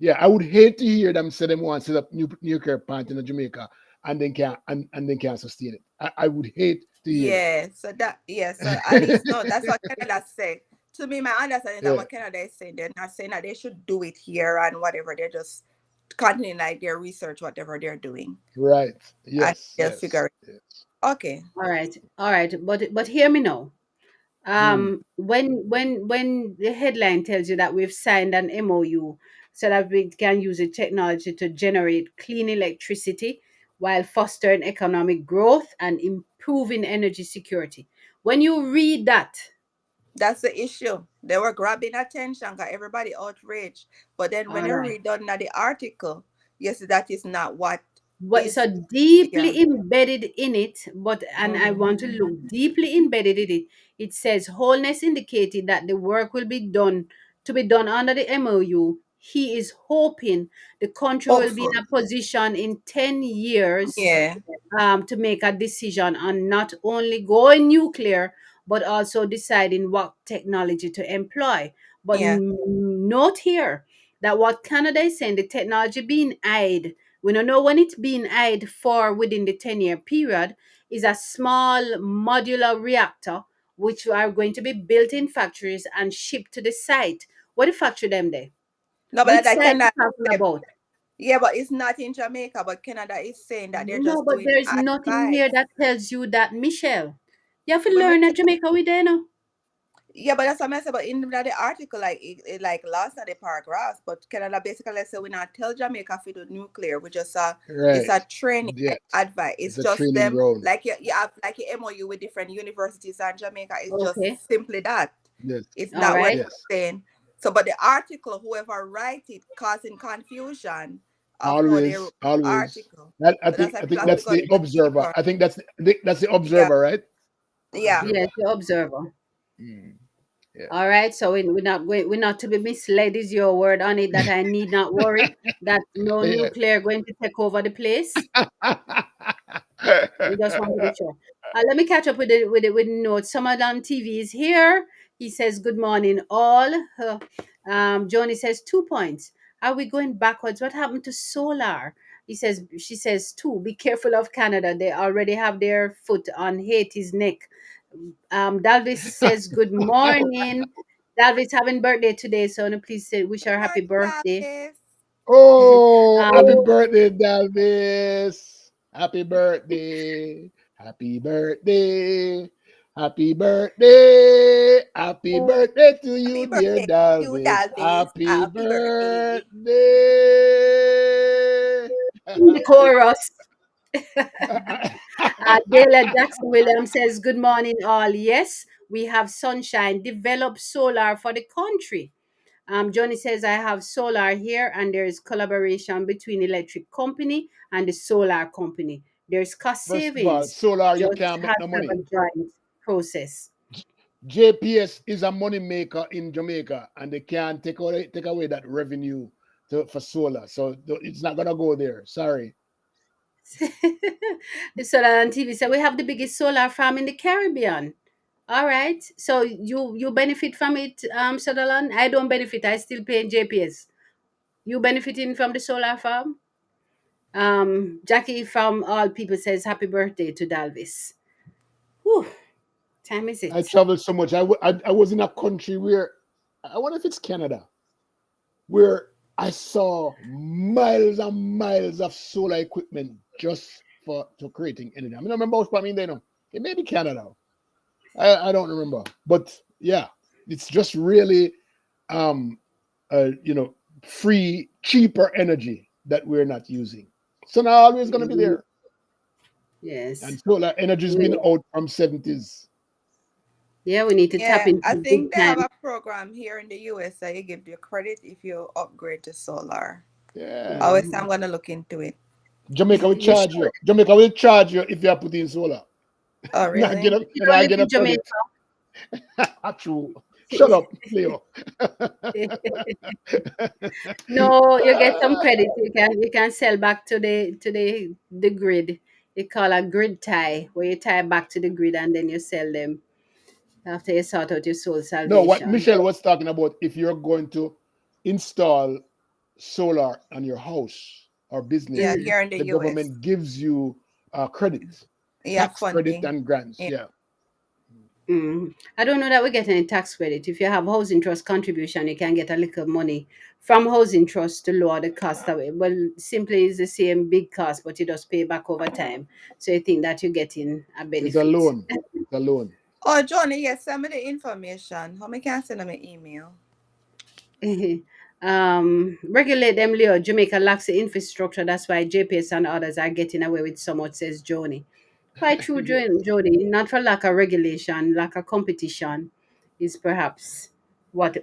Yeah, I would hate to hear them say them want to set up nuclear plant in Jamaica and then can't sustain it. I would hate to hear that. yeah, so that yeah, so at least no, that's what Canada say. To me, my understanding is that Yeah, what Canada is saying, they're not saying that they should do it here and whatever. They're just continuing like their research, whatever they're doing, right. and Yes, they'll figure yes, it. yes. Okay, All right. But hear me now. Hmm. When the headline tells you that we've signed an MOU so that we can use the technology to generate clean electricity while fostering economic growth and improving energy security. When you read that, that's the issue. They were grabbing attention, got everybody outraged. But then when all you right. read on the article, yes, that is not what What so is deeply here. embedded in it, but and I Mm-hmm. want to look deeply embedded in it. It says wholeness indicated that the work will be done to be done under the MOU. He is hoping the country will be in Hopeful. a position in 10 years Yeah, to make a decision on not only going nuclear but also deciding what technology to employ. But yeah. note here that what Canada is saying, the technology being eyed, we don't know when it's being eyed for within the 10-year period, is a small modular reactor which are going to be built in factories and shipped to the site. What the factory them there? No, Which but I site we cannot. talking about? Yeah, but it's not in Jamaica. But Canada is saying that they're No, just but doing there's nothing here advice. that tells you that, Michelle. You have to But me learn at Jamaica with there now. yeah, but that's what I said. But in the article, like it like last at the paragraphs, but Canada basically say we not tell Jamaica if we do nuclear. We just it's Right. a training Yes. like advice. It's It's a just training them ground. like you have like your MOU with different universities and Jamaica. It's Okay. just simply that. Yes. It's All not what right. they're Yes. saying. So, but the article, whoever write it, causing confusion of how they wrote Always, the always. article. That So that's why I people think have to that's go the observer. deeper. I think that's the Yeah, observer, right? yeah. Yes, Observer. the observer. Mm, yeah. All right. So we're not to be misled. Is your word on it that I need not worry that no Yeah. nuclear going to take over the place? We just want to be sure. Let me catch up with with notes. Summerdown TV is here. He says, "Good morning, all." Johnny says 2 points. Are we going backwards? What happened to solar? He says. She says two. Be careful of Canada. They already have their foot on Haiti's neck. Dalvis says, "Good morning." Dalvis having birthday today, so please say wish her happy Morning, birthday. Dallas. Oh, happy Um, birthday, Dalvis. Happy birthday. Happy birthday. Happy birthday. Happy birthday to Happy you, dear birthday to you, Dalvis. Dallas. Happy Happy birthday. birthday. the chorus. Dela Jackson Williams says, "Good morning, all. Yes, we have sunshine. Develop solar for the country." Johnny says, "I have solar here, and there is collaboration between electric company and the solar company. There's cost First of all, savings. solar, you Just can't make has no to have money. a joint process." JPS is a money maker in Jamaica, and they can't take away that revenue for solar. So it's not gonna go there. Sorry. The solar and TV said, "We have the biggest solar farm in the Caribbean." All right. So you benefit from it, Sutherland. I don't benefit. I still pay JPS. You benefiting from the solar farm? Jackie from All People says happy birthday to Dalvis. Whew, time is I it? traveled so much. I was in a country where I wonder if it's Canada. where I saw miles and miles of solar equipment just for to creating energy. I mean, I remember what I mean they know. It may be Canada. I don't remember. But yeah, it's just really um you know, free, cheaper energy that we're not using. So now always gonna be Mhm. there. And Yes. solar energy's been We- out from 70s. Yeah, we need to tap Yeah, into I it big think they have time. a program here in the US that you give you credit if you upgrade to solar. I Yeah. always say Mhm. I'm gonna look into it. Jamaica will You charge should. you. Jamaica will charge you if you are putting solar. Oh, Not get really? a, You and don't I live get a in credit. Jamaica. True. Shut up, Leo. No, you get some credit. You can sell back to the grid. You call a grid tie, where you tie back to the grid and then you sell them after you sort out your soul No, what salvation. Michelle was talking about, if you're going to install solar on your house or business, Yeah, Mhm. here in the the US. government gives you credit, Yeah, tax credit funding. and grants. Yeah. Yeah. I don't know that we get any tax credit. If you have housing trust contribution, you can get a little money from housing trust to lower the cost away. Well, simply it's the same big cost, but you just pay back over time. So you think that you're getting a It's a benefit. loan. It's a loan. Oh, Johnny, yes, send me the information. How me can send them an email? Regulate them, Leo. Jamaica lacks the infrastructure. That's why JPS and others are getting away with so much, says Joni. Quite true, Yeah. Jody. Not for lack of regulation, lack of competition is perhaps what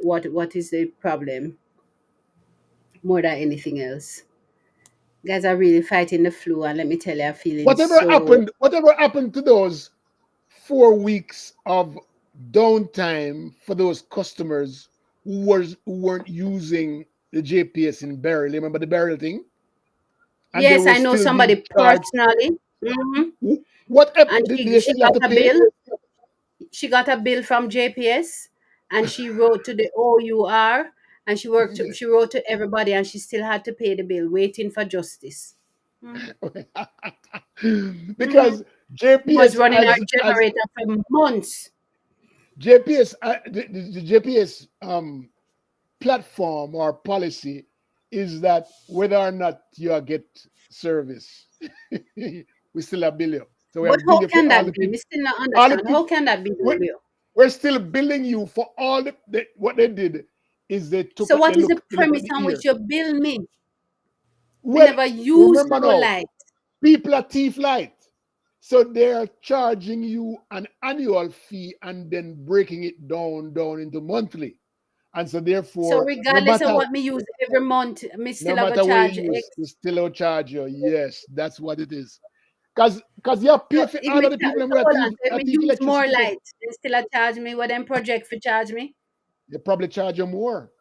is the problem more than anything else. Guys are really fighting the flu, and let me tell you, I'm feeling so. Whatever happened to those 4 weeks of downtime for those customers who weren't using the JPS in Barrel? Remember the Barrel thing? And they Yes, were I know still being somebody charged. personally. hmm What And did she they she still have got to a pay? bill. She got a bill from JPS, and she wrote to the OUR, and she wrote to everybody, and she still had to pay the bill, waiting for justice. hmm hmm Because Was JPS running our as generator for months. JPS the JPS platform or policy is that whether or not you get service, we still have bill you. So we But have bill how you for can all that the be? people. We still not All the understand. How people. can that be, We're, Leo? we're still billing you for all what they did is So they what is the look premise at the on which ear. you bill me? We Well, never use remember no now, light. people are thief light. So they're charging you an annual fee and then breaking it down into monthly. And so So therefore, regardless of what me use every month, me no still a go matter what charge you X. use, they still will charge you. Yes, that's what it is. Cause you So pay for if all me of the people and so we hold on. So if are me thief use more electricity too. light, they still a charge me what them project for charge me. They probably charge you more.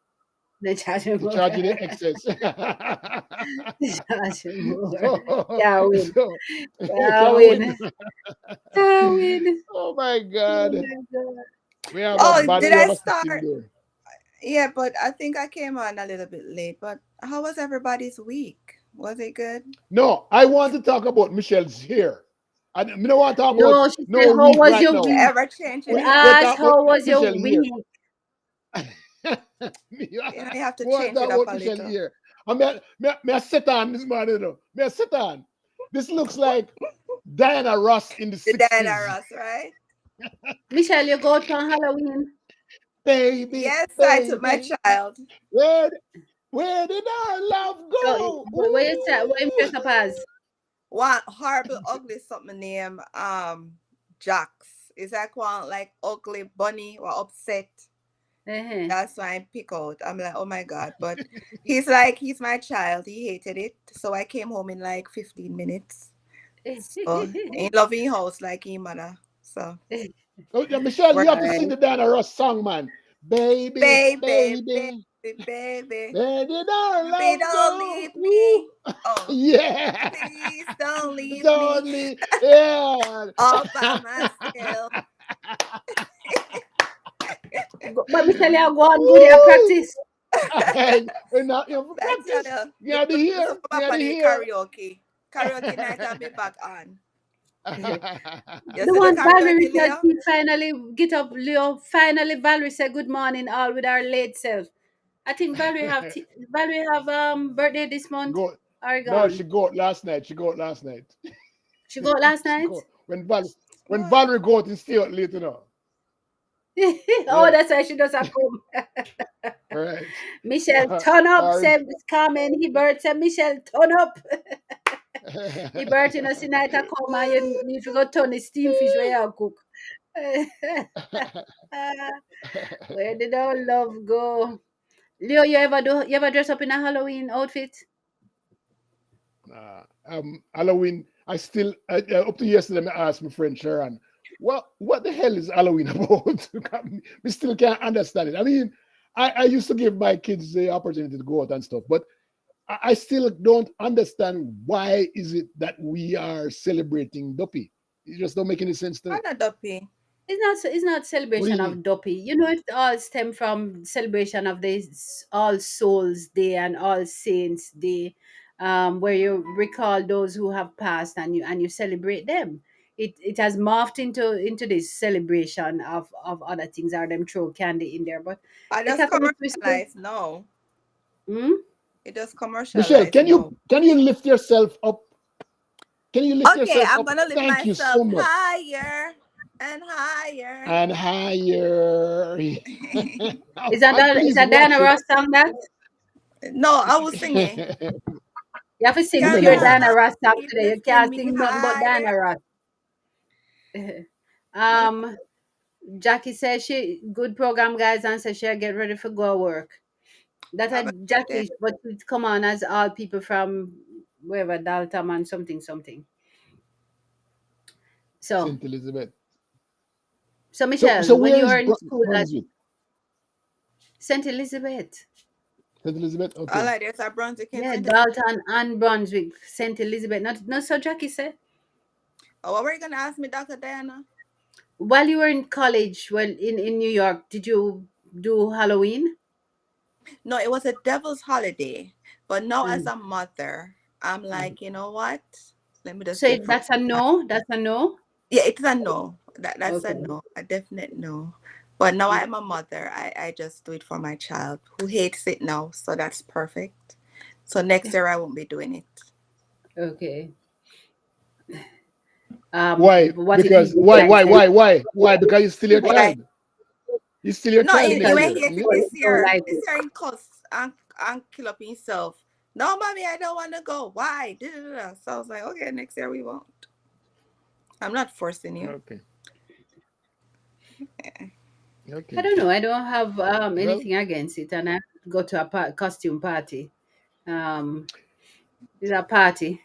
They charge me They more. charge you the excess. They charge me more. so, Can't win. so you Can't can't win. win. Can't win. Oh my Oh God. my God. Oh, did We I have a system start? there. Yeah, but I think I came on a little bit late. But how was everybody's week? Was it good? No, I want to talk about Michelle's hair. I don't want to talk about No, she said, no how week was right your The now. week? ever changing We hair. Ask talk about how was your Michelle here. week? We You know, you have to want to change talk it up about a Michelle little. here. I sit on this morning. I sit on. This looks like Diana Ross in the The Diana 60s. Ross, right? Michelle, you go out on Halloween? Baby, Yes, I took my baby, child. where, where did our love So go? what you dress Ooh. up as? One horrible, ugly something named Jax. Is that one like ugly bunny or upset? Uh-huh. That's why I pick out. I'm like, oh my god. But he's like, he's my child. He hated it. So I came home in like 15 minutes. So in loving house like him mother. So Oh, yeah, Michelle, we're you have to Alright. sing the Diana Ross song, man. Baby, baby, baby, baby, baby. where did our Baby, love don't go? leave Ooh. me. Oh, Yeah. please don't leave me Totally. Yeah. all by myself. But Michelle, you go on good at Woo. practice. And we're not for That's practice. You you have to this hear. will You come up have to on the hear. karaoke. Karaoke night I'll be back on. You The see the one Valerie karaoke, Richard Leo? Keith finally get up, Leo. Finally, Valerie said good morning all with our late self. I think Valerie have birthday this month. Go. No, Oregon. she go out last night. She go out last night. She got last She night. go when What? Valerie go out and stay out late, Oh, Yeah. that's why she does have come. All right. Michelle, turn up, Or said Carmen Hebert, said Michelle, turn up. Hebert in a tonight I come and you need to go turn the steam fish where you cook. Where did our love go? Leo, you ever dress up in a Halloween outfit? Halloween. I still up to yesterday. I asked my friend Sharon, what the hell is Halloween about? We still can't understand it. I mean, I used to give my kids the opportunity to go out and stuff, but I still don't understand why is it that we are celebrating Duppy. It just don't make any sense to me. I'm not dopey. It's not What do celebration you of mean? Duppy. You know, it all stem from celebration of the All Souls Day and All Saints Day, where you recall those who have passed and you celebrate them. It has morphed into this celebration of other things, or them throw candy in there, but I it just happened twisted. commercialized. No, Hmm? it just Michelle, commercialized. can No. you lift yourself up? Can you lift Okay, yourself I'm up? gonna lift Thank you so myself much. higher and higher. And higher. Is Please that watch Diana it. Ross song that? No, I was singing. You have to sing Your pure Remember, Diana love Ross song keep today. You lifting can't me sing nothing but higher. Diana Ross. No, um Jackie says she good program, guys, and says she'll get ready for go work. That have a a good day. Jackie, but it come on as all people from wherever Dalton and something something. So Saint Elizabeth. So Michelle, when where you is were in school at Brunswick? St. Elizabeth, Saint Elizabeth. All Okay. right, there's a Brunswick in yeah, St. Dalton and Brunswick, St. Elizabeth. Not so Jackie said. Oh, what were you gonna ask me, Dr. Diana? While you were in college, well, in New York, did you do Halloween? No, it was a devil's holiday. But now as Mhm, a mother, I'm mhm. like, you know what? Let me just So do it for that's a no. That's a no. yeah, it's a no. That's a Okay. no, a definite no. But now I'm a mother. I just do it for my child who hates it now, so that's perfect. So next year I won't be doing it. Okay. Why? What if he Because don't like it? why? Because he's still your Why? child. He's still your No, child he Because next will year, hate isn't it it? he don't like this it. year he cuss and kill up himself. No, mommy, I don't want to go. Why? Da-da-da-da. So I was like, okay, next year we won't. I'm not forcing you. Okay. Yeah. I Okay. don't know. I don't have Well, anything against it, and I go to a costume party. Um, it's a party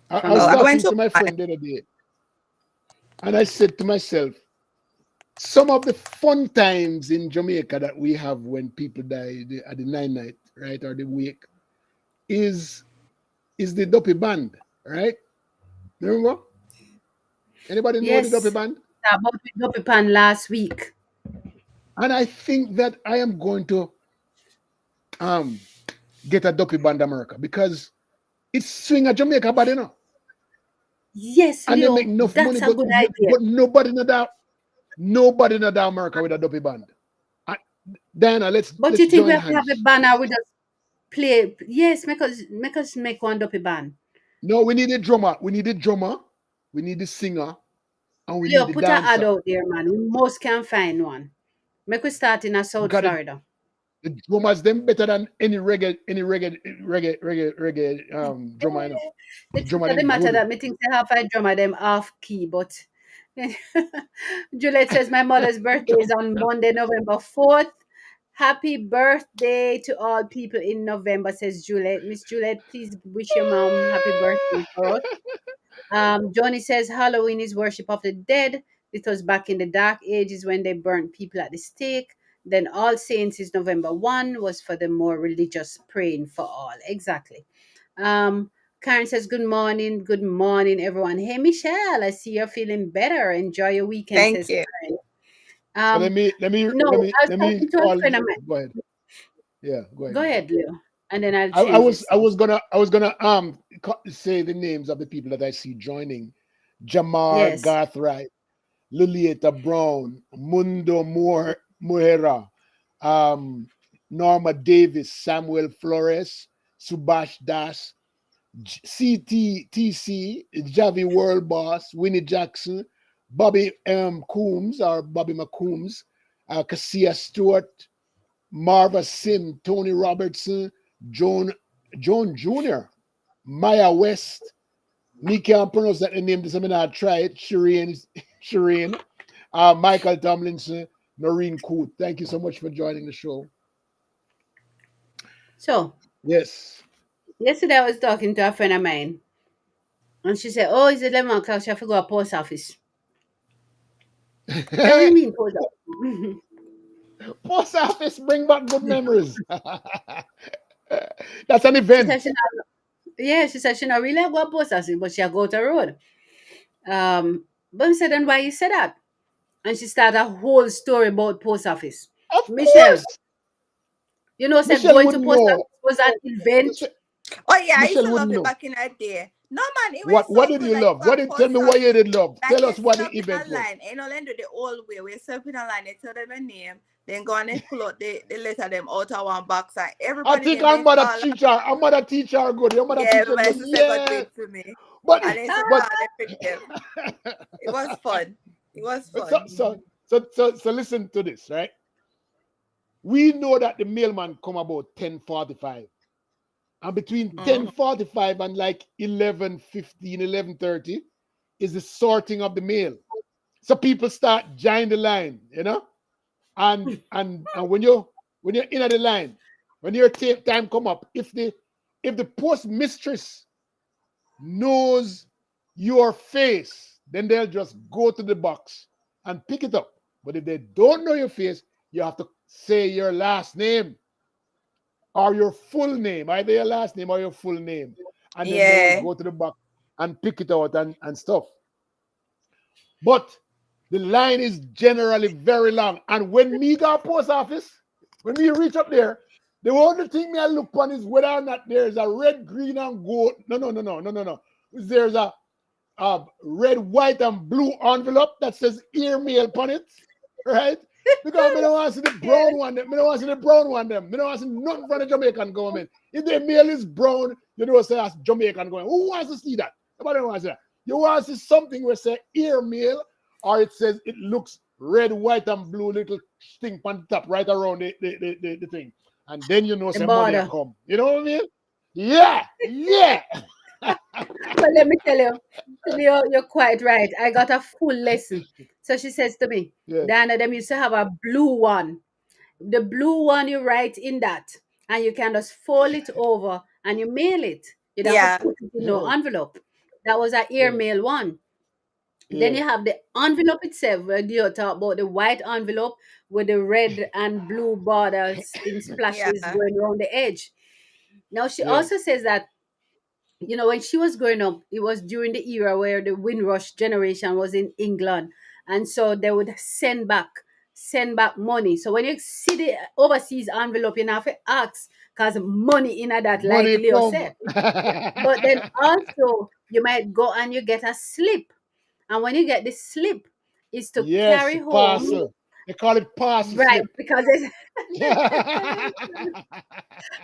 for I was Oh, I me. went talking to to my one. friend the other day, and I said to myself, some of the fun times in Jamaica that we have when people die at the nine night, right, or the wake, is the Duppy band, right? Remember? Anybody know the Duppy Yes, band? I bought with Duppy Pan last week. And I think that I am going to um get a Duppy band America because it's swing a Jamaica body now. Yes, And they make Leo, enough money, that's a but good idea. nobody in that America with a Duppy band. I, Diana, But let's you think we join have to have a hands. banner? We just play. Yes, make us make one Duppy band. No, we need a drummer. We need a drummer. We need a singer, and we Leo, need a put a ad dancer. out there, man. We most can find one. Make we start in a South Because Florida. the drummers them better than any reggae drummer. You know, The the truth drummer of the them matter good. that me think they have a drummer them off key, but Juliet says my mother's birthday is on Monday, November 4th. Happy birthday to all people in November, says Juliet. Miss Juliet, please wish your mom happy birthday for us. Johnny says Halloween is worship of the dead. It was back in the dark ages when they burnt people at the stake. Then All Saints is November 1, was for the more religious praying for all. Exactly. Um, Karen says, good morning, everyone. Hey, Michelle, I see you're feeling better. Enjoy your weekend, Thank says you. Karen. So let Um, me let me no, let me I was let me talking to a call. friend of mine. Go ahead. Yeah, go Go ahead. ahead, Leo, and then I'll I change was this. I was gonna say the names of the people that I see joining: Jamar Yes. Garthright, Lilieta Brown, Mundo Muhera, um, Norma Davis, Samuel Flores, Subhash Das, CTTC, Javi World Boss, Winnie Jackson, Bobby Coombs or Bobby McCoombs, Cassia Stewart, Marva Sim, Tony Robertson, Joan Jr., Maya West. Me can't pronounce that name. This I mean I try it. Shireen, Michael Tomlinson, Noreen Coote. Thank you so much for joining the show. So Yes. yesterday I was talking to a friend of mine, and she said, "Oh, it's 11 o'clock. She have to go to post office." I said, "What do you mean post office?" Post office bring back good memories. That's an She said she event. not, yeah, she said she not really go to post office, but she a go to road. But I said, "Then why you say that?" And she started a whole story about post office. Of Michelle, course. said Michelle going to wouldn't post know. office was an event. Michelle, Oh yeah, I used Michelle to wouldn't love it know. back in that day. No man, it was What so did good. you Like love? for What a did tell me post what you office. did love? Like Tell you us what set the up in event a was. line, you know, then do the old way. We set up in a line, they tell them a name, then go and then pull out the letter them out of one box and I everybody think name they call. our mother teacher good. Your mother Yeah, teacher my good. sister got do Yeah. it to me. But And then sit but down and pick them. It was fun. It was so fun. so so listen to this, right? We know that the mailman come about 10:45. And between Mm. 10:45 and like 11:15, 11:30 is the sorting of the mail. So people start joining the line, you know? And when you're in at the line, when your time come up, if the post mistress knows your face, then they'll just go to the box and pick it up. But if they don't know your face, you have to say your last name or your full name, either your last name or your full name. And then they will Yeah. go to the box and pick it out and stuff. But the line is generally very long. And when me go post office, when we reach up there, the only thing me I look on is whether or not there's a red, green, and gold. No. There's a red, white, and blue envelope that says email upon it, right? Because I don't want to see the brown one. I don't want to see the brown one. I don't want to see nothing from the Jamaican government. If the mail is brown, you don't say that's Jamaican government. Who wants to see that? Nobody wants to see that. You want to see something where say mail, or it says it looks red, white, and blue, little thing on the top, right around the thing. And then you know The some money will border. come. You know what I mean? Yeah, yeah. But let me tell you, you're quite right. I got a full lesson. So she says to me, Yeah, Diana, them used to have a blue one. The blue one you write in that, and you can just fold it over and you mail it. You don't have to Yeah. put it in no yeah, envelope. That was a yeah, airmail one. Then yeah, you have the envelope itself, where you talk about the white envelope with the red and blue borders in splashes Yeah. going around the edge. Now she yeah. also says that when she was growing up, it was during the era where the Windrush generation was in England, and so they would send back money. So when you see the overseas envelope, you have to ask because money in that, like Money Leo come. said. But then also you might go and you get a slip, and when you get the slip, is to Yes, carry home, parcel. They call it parcel right? slip. Because it's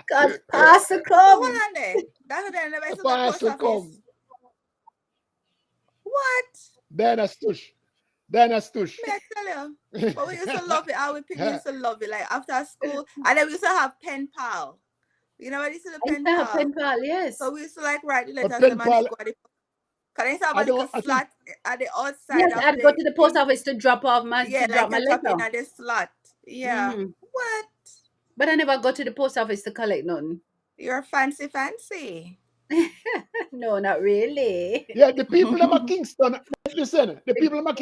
because parcel So hold come. on there. That's what I never used to go post Parcel come. office. What? Then a stush. Then a stush. May I tell you? But we used to love it. Our people used to love it. Like after school. And then we used to have pen pal. You know what used to do I used pen to have pal? pen pal, yes. So we used to like write the A letters pen them and they pal. go at the can I used to have I a little don't. I think. slot at the outside Yes, of I'd go the to the post thing. office to drop off my Yeah, to like drop my you drop in letter. at the slot. Yeah. Hmm. What? But I never go to the post office to collect nothing. You're fancy. No, not really. Yeah, the people them at Kingston. Listen, the people them at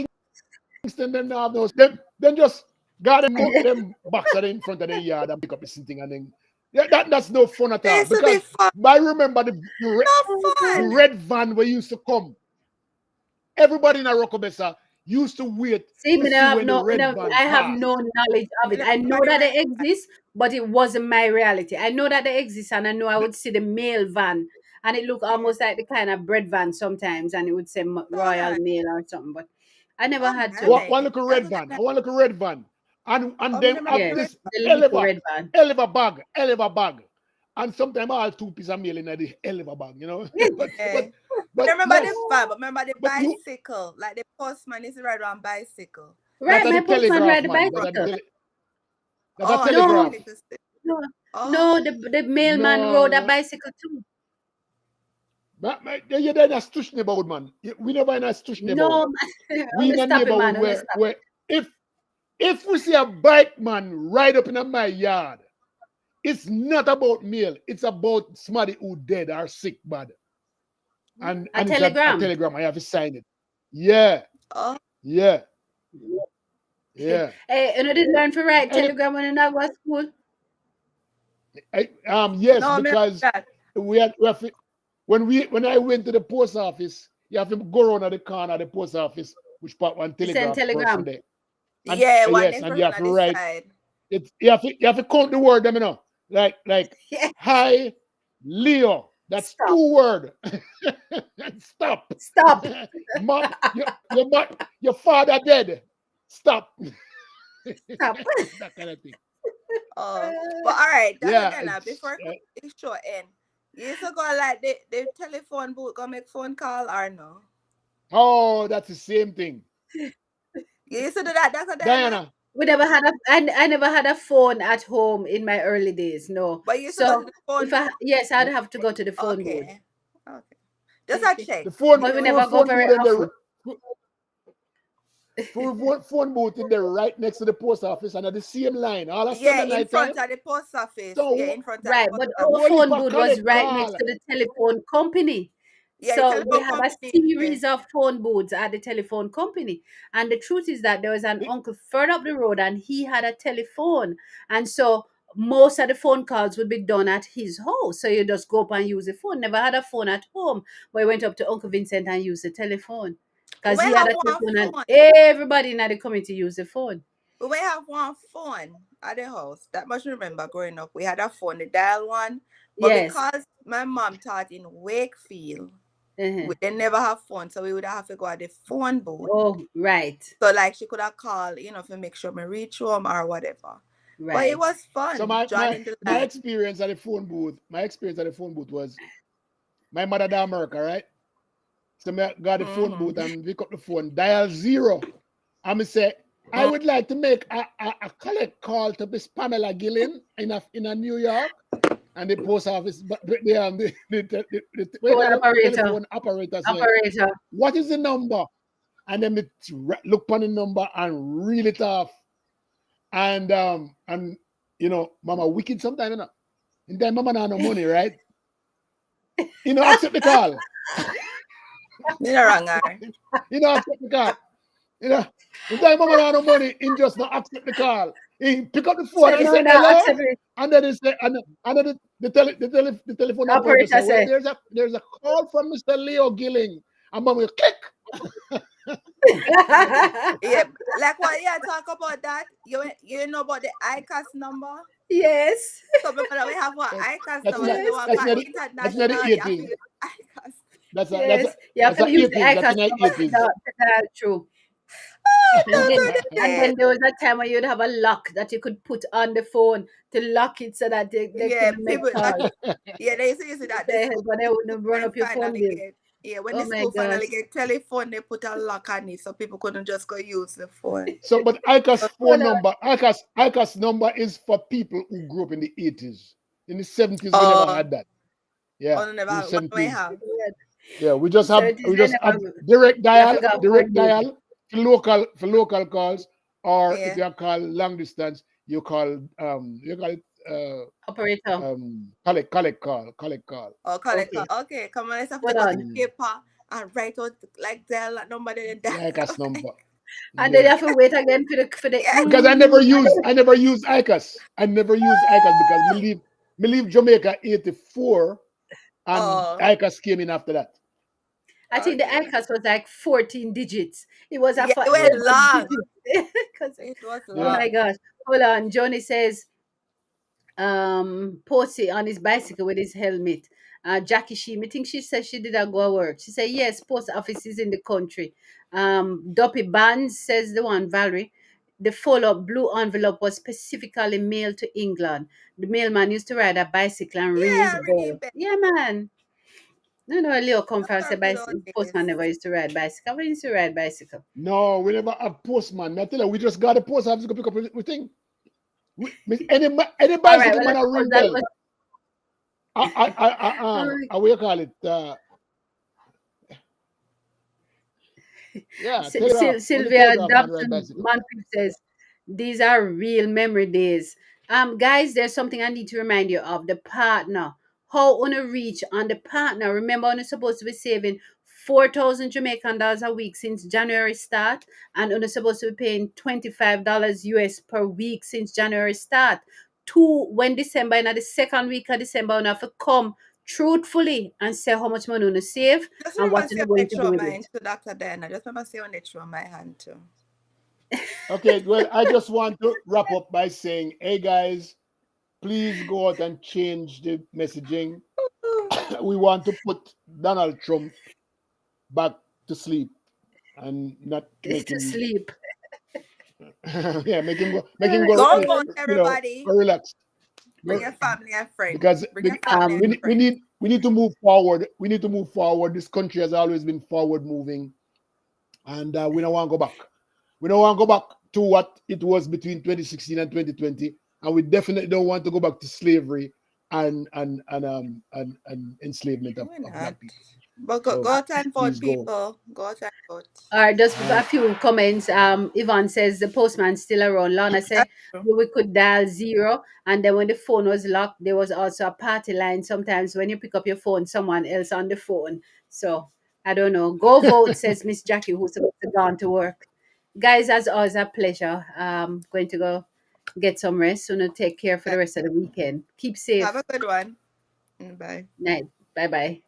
Kingston them don't have those. Them just got them box in front of their yard and pick up the thing and then. Yeah, that's no fun at They all used to be because fun. I remember the No fun. red van we used to come. Everybody in a Rocobessa used to wait See, to me see no have when the no, red van I have passed. no knowledge of You it. know, I know everybody that red they exist, but it wasn't my reality. I know that they exist, and I know I would see the mail van, and it looked yeah. almost like the kind of bread van sometimes, and it would say So Royal nice. Mail or something. But I never So had to. One nice. little That's red what van. I One little red van. and Oh, me them never have see Yes, red. this the little elevator, red van. elevator bag, and sometimes all 2 pieces of mail in the elevator bag, but Yeah. but I but remember the yes, van, but remember the but you bicycle. Like the postman is ride on bicycle. Right, that are my the postman telegraph ride a man, bicycle. that are Oh, I never No, get telegraph. to see. no, Oh, the mailman No, rode a no. bicycle too. You're there in a stush neighborhood, man. We never in a stush neighborhood. No, man. We in Only a stop him, neighborhood man. Only stop. where if if we see a bike man ride up in my yard, it's not about meal. It's about somebody who dead or sick bad. And A and it's a telegram. telegram. I have to sign it. Yeah, oh, yeah, yeah. Hey, you know, did learn to write And telegram when I was school. yes, no, me because that. we have to, when I went to the post office, you have to go around at the corner of the post office, which part one To send telegraph person telegram. there. And Yeah, one yes, next and you person have on to this write side. it. You have to count the word them, like Yeah. hi Leo. That's Stop. 2 word. Stop. Stop. Ma, your father dead. Stop. Stop. That kind of thing. Oh, but all right, that's Yeah, again now. Before it show end, you used to go like the telephone booth go make phone call or no? oh, that's the same thing. You used to do that. That's a Diana. Diana, We never had I never had a phone at home in my early days. No. But you used to go to So the phone if booth. yes, I'd have to go to the phone booth. Okay. Okay. Just a check. the phone But we Anyway. never go phone very booth in often. the phone booth in there right next to the post office and at the same line all of a Yeah, Sunday in night time. front of the post office. Yeah, So in front of the Right, post but our office. whole heap phone of booth was collect right next call. to the telephone company. Yeah, the So we telephone had a company. Yeah. series of phone booths at the telephone company. And the truth is that there was an The- uncle further up the road and he had a telephone. And so most of the phone calls would be done at his house. So you just go up and use the phone. Never had a phone at home. But I went up to Uncle Vincent and used the telephone. We Because may he had have a one telephone and phone. everybody in the community used the phone. We may have one phone at the house. That much remember growing up. We had a phone, the dial one. But Yes. because my mom taught in Wakefield, Uh-huh. we they never have phone, so we would have to go at the phone booth. Oh, right. So like she could have called, to make sure me reach home or whatever. But it Right. was so fun joining the my line. experience at the phone booth, was my mother in America, right? So I got the phone Mm-hmm. booth and pick up the phone, dial 0. And I say, I Mm. would like to make a collect call to Miss Pamela Gillen in a New York. And the post office, but Phone the operator. telephone operator say, Operator. what is the number? And then it look on the number and reel it off. And mama wicked sometimes, In time mama not no money, right? Accept the call. You know wrong, her. Accept the call. In time mama not no money, in just not accept the call. He pick up the So phone and he no, say, no, hello. accept it. And then he say, and then the telephone operator Operator say, well, say. there's a call from Mr. Leo Gilling. And mama will click. Yeah, like what you talk about that. You know about the ICAS number? Yes. So remember we have one That's ICAS that's number, not then the Yes. one that's for not that's not the international, you have to 80s. use ICAS. That's a that's Yes. a You have that's to a use the 80s. That's ICAS in the number to 80s. dial through. And Those then are the and days. then there was a time where you'd have a lock that you could put on the phone to lock it so that they Yeah, couldn't make people that calls. yeah, they used to use it at the They, school. but they wouldn't run When up your phone finally bill. get yeah, when Oh the my school finally gosh. get telephone, they put a lock on it so people couldn't just go use the phone. So, but ICAS phone Hold on. number, ICAS number is for people who grew up in the 80s. In the 70s, we never Oh, had that. Yeah, oh, in the never what do we 70s. have? Yeah, we In just have 70s, we they just have never, direct you have dial, to go direct phone booth. dial for local calls, or if Yeah. you call long distance, you call it Operator. collect call. Oh, collect. Okay. Okay, come on, let's have to Hold go to the on. Mm, paper and write out like dial that number then the dial. ICAS number. And then you Yeah. have to wait again for the Yeah. Because I never and use I never use ICAS. I never use ICAS because me leave Jamaica 84 and Oh, ICAS came in after that. I think the okay. ICAS was like 14 digits. It was a Yeah, it Yeah. went forever long. digit. 'Cause, It was oh Yeah. my long. gosh. Hold on. Johnny says, Posey on his bicycle with his helmet. Jackie Sheen, I think she said she did a go work. She said, yes, post office is in the country. Duppy Bands says the one, Valerie. the follow-up blue envelope was specifically mailed to England. The mailman used to ride a bicycle and ring his Yeah, ringing bell. bell. Yeah, man. No, no, Leo come Those from say are good old postman days. never used to ride bicycle. We used to ride bicycle. No, we never have postman. I tell you, we just got a post office to go pick up we thing. Any All right, bicycle well, I man a suppose ring that bell. was. What you call it? Yeah, telegraph. When the Sylvia telegraph man ride Dobson bicycle. Moncrief says, these are real memory days. Guys, there's something I need to remind you of. The partner. How on a reach on the partner. Remember, on supposed to be saving 4,000 Jamaican dollars a week since January start, and on supposed to be paying $25 US per week since January start. Two, when December, in the second week of December, you have to come truthfully and say how much money you save Just and what remember, say you're when they going to do throw with mine it. to Dr. Diana. Just remember, say when they throw my hand too. Okay, well, I just want to wrap up by saying, hey guys, please go out and change the messaging. We want to put Donald Trump back to sleep and not make To him sleep. yeah, make him Alright, go Go so, vote, everybody. go relax. Bring Go, your family and friends. because Bring your family and um, friends. we need to move forward. We need to move forward. This country has always been forward moving, and we don't want to go back. We don't want to go back to what it was between 2016 and 2020, and we definitely don't want to go back to slavery and enslavement Why of not? black people. But go So out and vote, please go. people. Go out and vote. just All a right. few comments. Yvonne says the postman's still around. Lana said That's true. we could dial zero, and then when the phone was locked, there was also a party line. Sometimes when you pick up your phone, someone else on the phone. So I don't know. Go vote, says Miss Jackie, who's supposed to go on to work. Guys, as always, a pleasure. Going to go get some rest. So, take care for the rest of the weekend. Keep Have safe. a good one. Bye. Night. Bye bye.